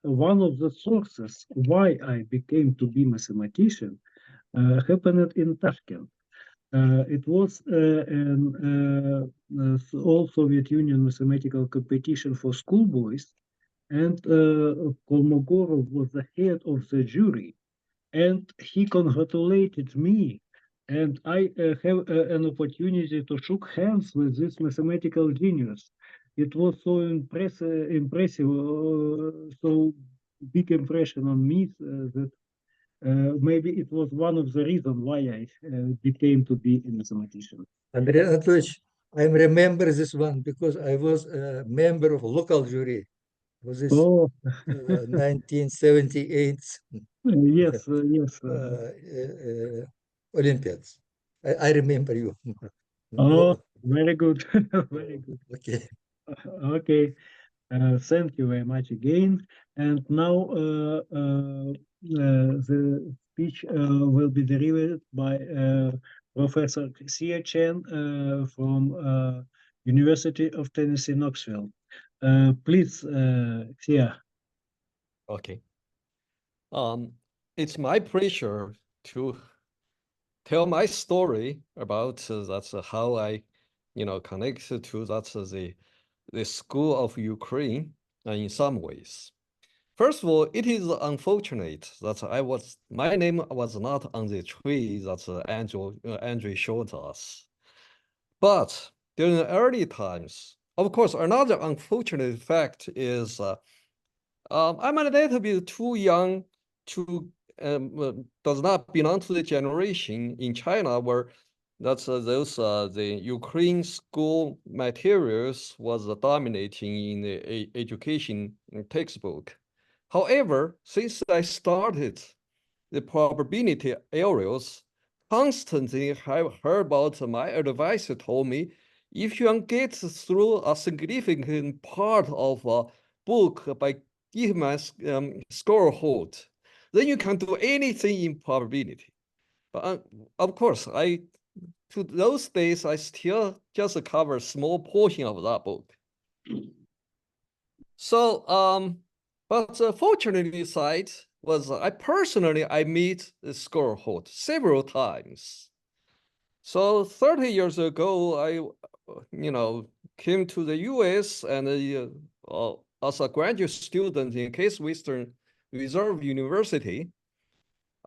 one of the sources why I became to be mathematician happened in Tashkent. It was an all Soviet Union mathematical competition for schoolboys, and Kolmogorov was the head of the jury, and he congratulated me, and I have an opportunity to shake hands with this mathematical genius. It was so impressive, so big impression on me that maybe it was one of the reasons why I became to be a mathematician. Andrei Anatolyevich, I remember this one because I was a member of local jury. Was this 1978? Yes, yes. Olympiads. I remember you. Oh, very good. Very good. Okay. Okay. Thank you very much again. And now the speech will be delivered by Professor Xia Chen from University of Tennessee, Knoxville. Please, Xia. Okay. It's my pleasure to tell my story about that's how I, connected to that's the school of Ukraine in some ways. First of all, it is unfortunate that my name was not on the tree that Andrew showed us. But during the early times, of course, another unfortunate fact is I'm a little bit too young to does not belong to the generation in China where the Ukraine school materials was dominating in the education textbook. However, since I started the probability areas, constantly have heard about my advisor told me, if you can get through a significant part of a book by Gehman Skorholt, then you can do anything in probability. But of course, to those days, I still just cover a small portion of that book. So, but fortunately side was I meet Skorholt several times. So 30 years ago, I came to the US and as a graduate student in Case Western Reserve University.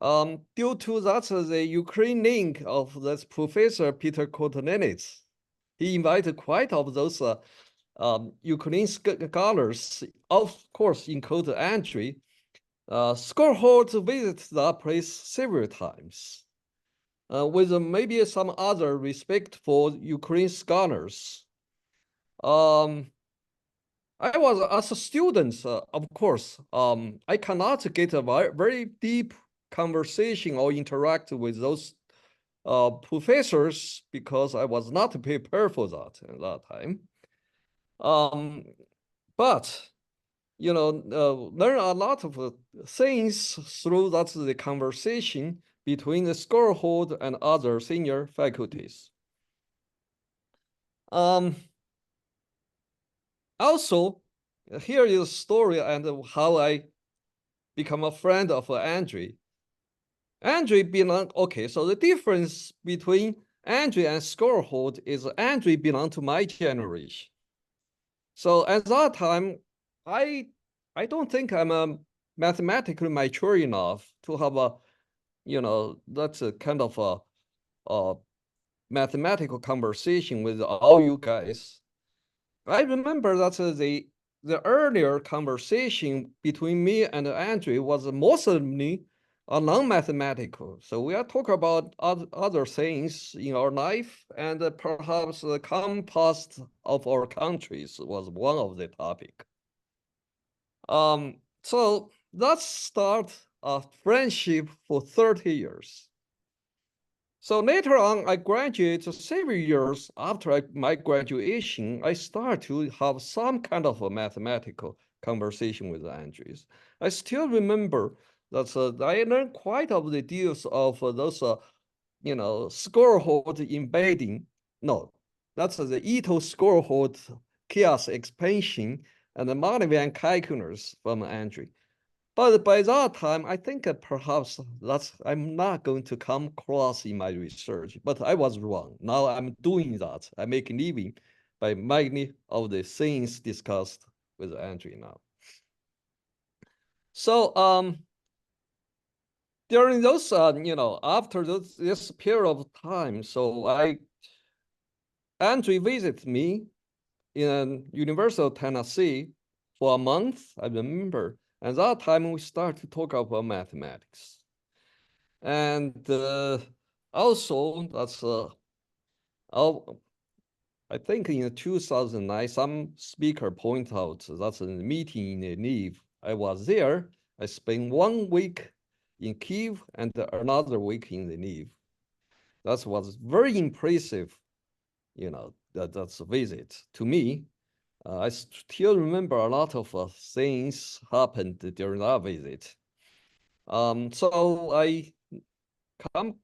Due to that, the Ukraine link of this Professor Peter Kotelnitz, he invited quite of those Ukrainian scholars, of course, including Andrei. Skorholt visited that place several times, with maybe some other respectful Ukrainian scholars. I was as a student, of course, I cannot get a very deep conversation or interact with those professors because I was not prepared for that at that time. But learn a lot of things through the conversation between the Skorholt and other senior faculties. Also, here is a story and how I become a friend of Andrei. Andrei belonged, okay, so the difference between Andrei and Skorholt is Andrei belonged to my generation. So at that time, I don't think I'm mathematically mature enough to have that's a kind of a mathematical conversation with all you guys. I remember that the earlier conversation between me and Andrei was mostly non-mathematical. So we are talking about other things in our life, and perhaps the common past of our countries was one of the topic. So let's start a friendship for 30 years. So later on, I graduated several years after my graduation, I started to have some kind of a mathematical conversation with Andres. I still remember that I learned quite of the deals of those, Skorholt embedding. No, that's the Ito-Skorholt chaos expansion and the Malavyan calculus from Andres. But by that time, I think perhaps I'm not going to come across in my research, but I was wrong. Now I'm doing that. I make a living by many of the things discussed with Andrei now. So during those, after this period of time, so Andrei visited me in University of Tennessee for a month, I remember. And that time we start to talk about mathematics. And also that's, I think in 2009, some speaker point out that's a meeting in Lviv. I was there. I spent 1 week in Kyiv and another week in Lviv. That was very impressive, that's a visit to me. I still remember a lot of things happened during that visit. So I come,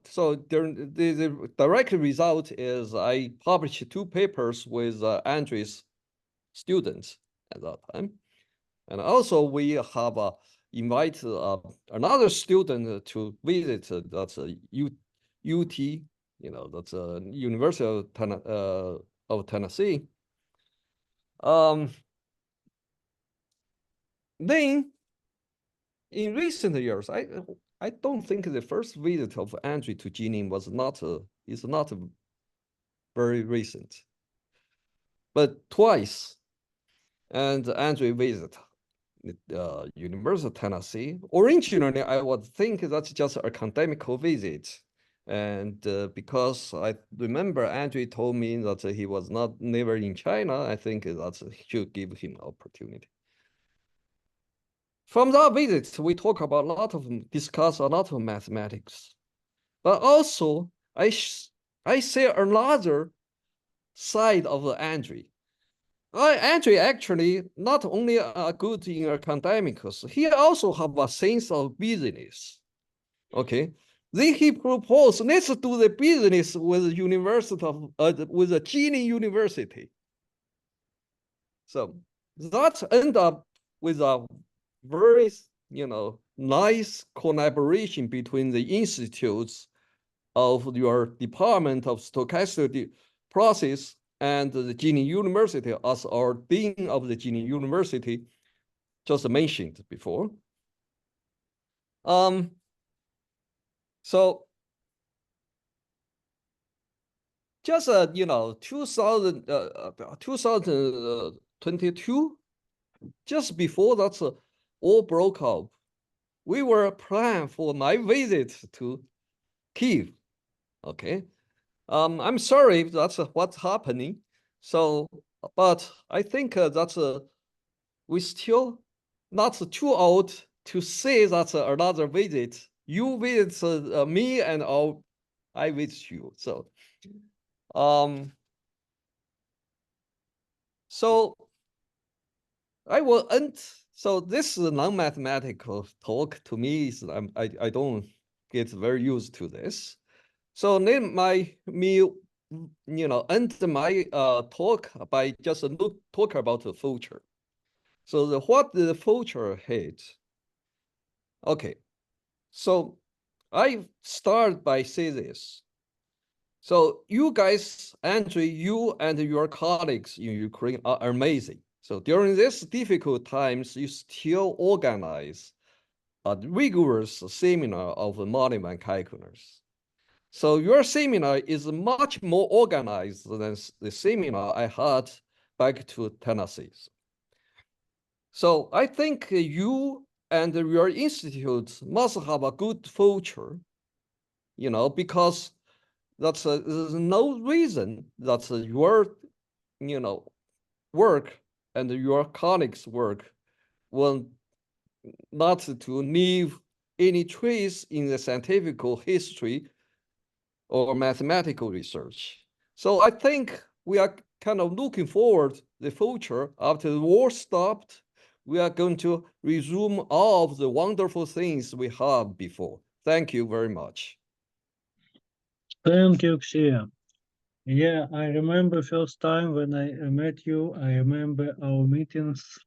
so the direct result is I published 2 papers with Andre's students at that time. And also we have invited another student to visit, that's UT, that's University of Tennessee. Then in recent years, I don't think the first visit of Andrew to Jining is not very recent, but twice, and Andrew visited University of Tennessee. Originally, I would think that's just a academic visit, and because I remember Andrew told me that he was never in China, I think that should give him opportunity. From that visit, we discuss a lot of mathematics, but also I see another side of Andrew. Andrew actually not only good in academics, he also have a sense of business. Okay, then he proposed, let's do the business with the Jining University. So that end up with a very, nice collaboration between the institutes of your Department of Stochastic Process and the Jining University as our Dean of the Jining University just mentioned before. So just, 2022, just before that's all broke up, we were planning for my visit to Kyiv. Okay, I'm sorry if that's what's happening. So, but I think that's we still not too old to say that's another visit. You visit me and I visit you. So, so I will end. So this is a non-mathematical talk to me. I don't get very used to this. So then end my talk by just talk about the future. So what the future has. Okay, so I start by saying this. So you guys, Andrew, you and your colleagues in Ukraine are amazing. So during these difficult times, you still organize a rigorous seminar of Moleman calculus. So your seminar is much more organized than the seminar I had back to Tennessee. So I think you and your institute must have a good future, because there's no reason that your, work and your colleagues' work will not to leave any trace in the scientific history or mathematical research. So I think we are kind of looking forward to the future. After the war stopped, we are going to resume all of the wonderful things we had before. Thank you very much. Thank you, Xie. Yeah, I remember first time when I met you. I remember our meetings.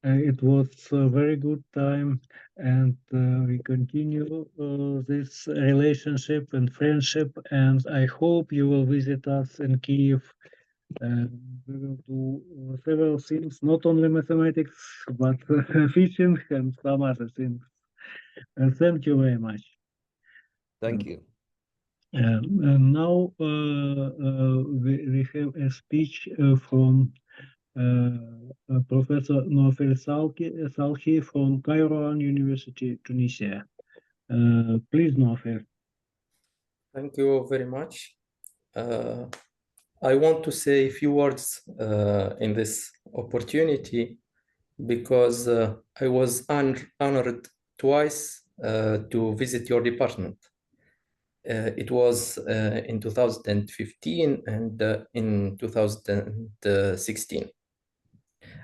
It was a very good time, and we continue this relationship and friendship. And I hope you will visit us in Kyiv. We will do several things, not only mathematics, but fishing and some other things. And thank you very much. Thank you. And now we have a speech from Professor Nofel Salhi from Kairouan University, Tunisia. Please, Nofel. Thank you very much. I want to say a few words in this opportunity because I was honored twice to visit your department. It was in 2015 and in 2016.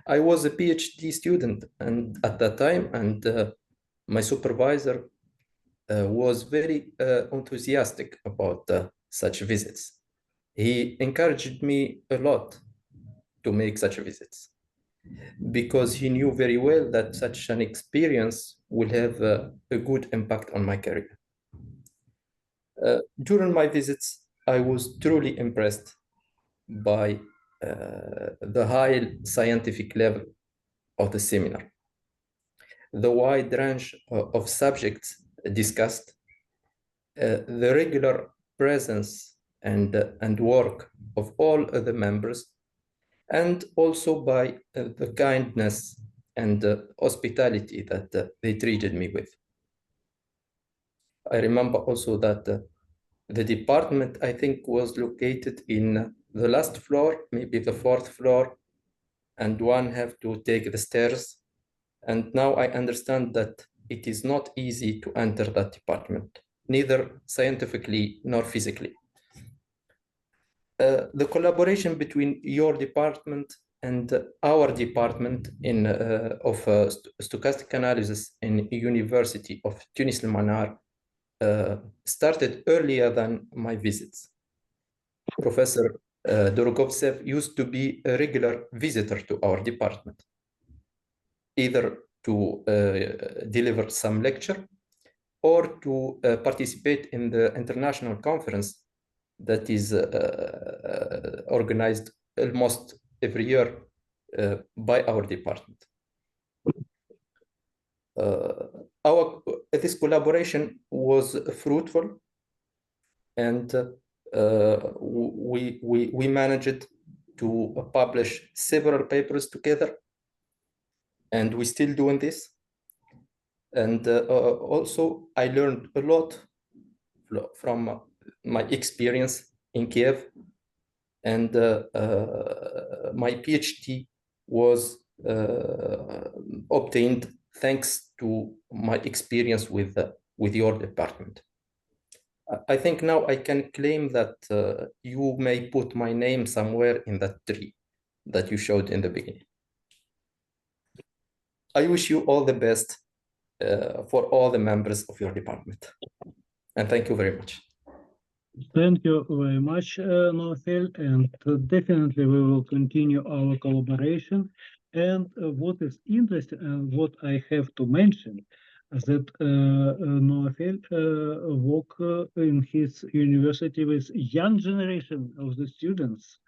I was a PhD student and at that time, and my supervisor was very enthusiastic about such visits. He encouraged me a lot to make such visits because he knew very well that such an experience will have a good impact on my career. During my visits, I was truly impressed by the high scientific level of the seminar, the wide range of subjects discussed, the regular presence and work of all the members, and also by the kindness and hospitality that they treated me with. I remember also that the department, I think, was located in the last floor, maybe the 4th floor, and one have to take the stairs. And now I understand that it is not easy to enter that department, neither scientifically nor physically. The collaboration between your department and our department of stochastic analysis in University of Tunis Al Manar started earlier than my visits. Professor Dorogovtsev used to be a regular visitor to our department, either to deliver some lecture or to participate in the international conference that is organized almost every year by our department. This collaboration was fruitful, and we managed to publish several papers together, and we're still doing this. And also, I learned a lot from my experience in Kiev, and my PhD was obtained thanks to my experience with your department. I think now I can claim that you may put my name somewhere in that tree that you showed in the beginning. I wish you all the best for all the members of your department. And thank you very much. Thank you very much, Noafel, and definitely we will continue our collaboration. And what is interesting and what I have to mention is that Noafel work in his university with young generation of the students.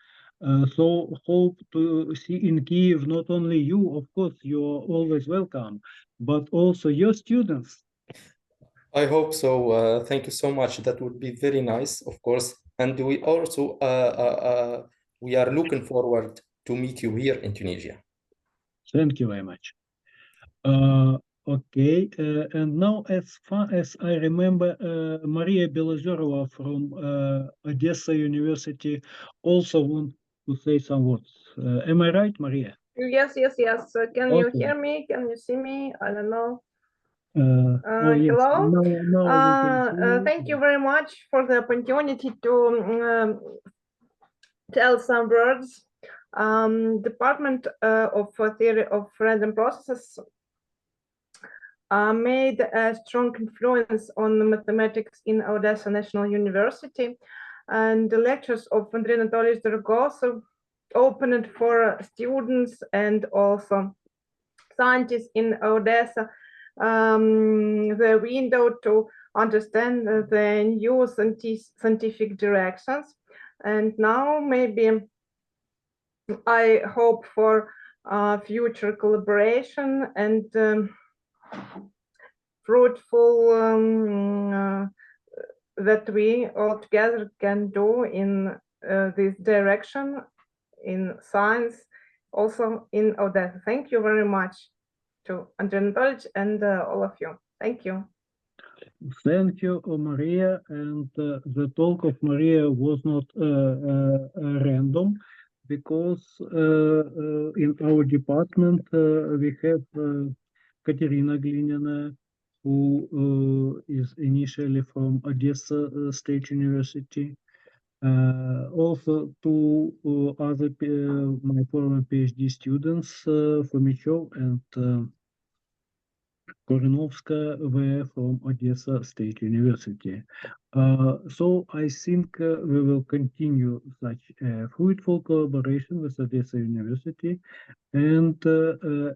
So hope to see in Kiev not only you, of course, you are always welcome, but also your students. I hope so. Thank you so much. That would be very nice, of course. And we also we are looking forward to meet you here in Tunisia. Thank you very much. Okay, and now as far as I remember, Maria Belozerova from Odessa University also want to say some words. Am I right, Maria? Yes. Can you hear me? Can you see me? I don't know. Hello. No, thank you very much for the opportunity to tell some words. Department of Theory of Random Processes made a strong influence on mathematics in Odessa National University, and the lectures of Andrei Anatolievich Dorogovtsev opened for students and also scientists in Odessa the window to understand the new scientific directions. And now maybe I hope for future collaboration and fruitful that we all together can do in this direction in science, also in Odessa. Thank you very much to Andrei Anatolievich and all of you. Thank you. Thank you, Maria. And the talk of Maria was not random, because in our department we have Katerina Glinina, who is initially from Odessa State University. Also two other my former PhD students, Fomichov and Korinovska, were from Odessa State University. So I think we will continue such fruitful collaboration with Odessa University. And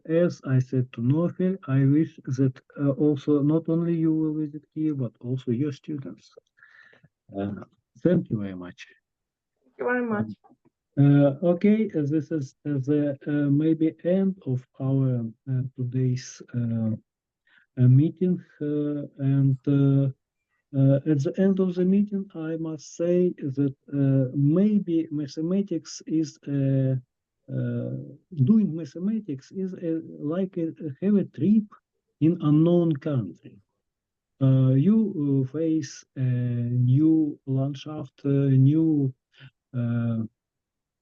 as I said to Nofel, I wish that also not only you will visit Kiev, but also your students. Thank you very much. Thank you very much. Okay, this is the maybe end of our today's meeting, and at the end of the meeting, I must say that maybe mathematics is doing mathematics is like have a trip in unknown country. You face a new landschaft, new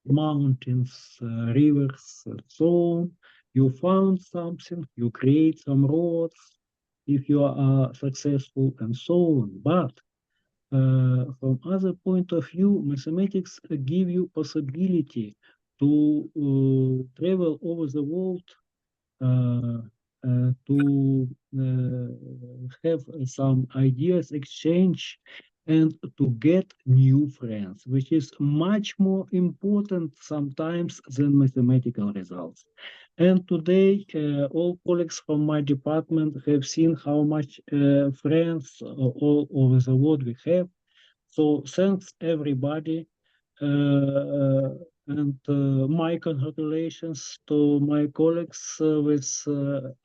mountains, rivers, and so on. You found something, you create some roads, if you are successful, and so on. But from other point of view, mathematics give you possibility to travel over the world, to have some ideas exchange, and to get new friends, which is much more important sometimes than mathematical results. And today, all colleagues from my department have seen how much friends all over the world we have. So thanks everybody. And my congratulations to my colleagues with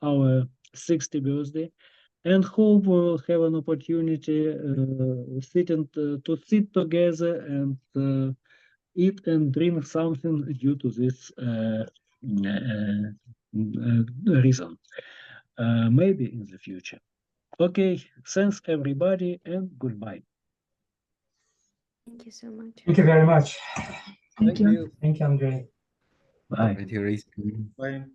our 60th birthday, and hope we will have an opportunity to sit together and eat and drink something due to this reason, maybe in the future. Okay, thanks everybody, and goodbye. Thank you so much. Thank you very much. Thank you. Thank you, Andrei. Bye. Thank you, Rizky. Bye.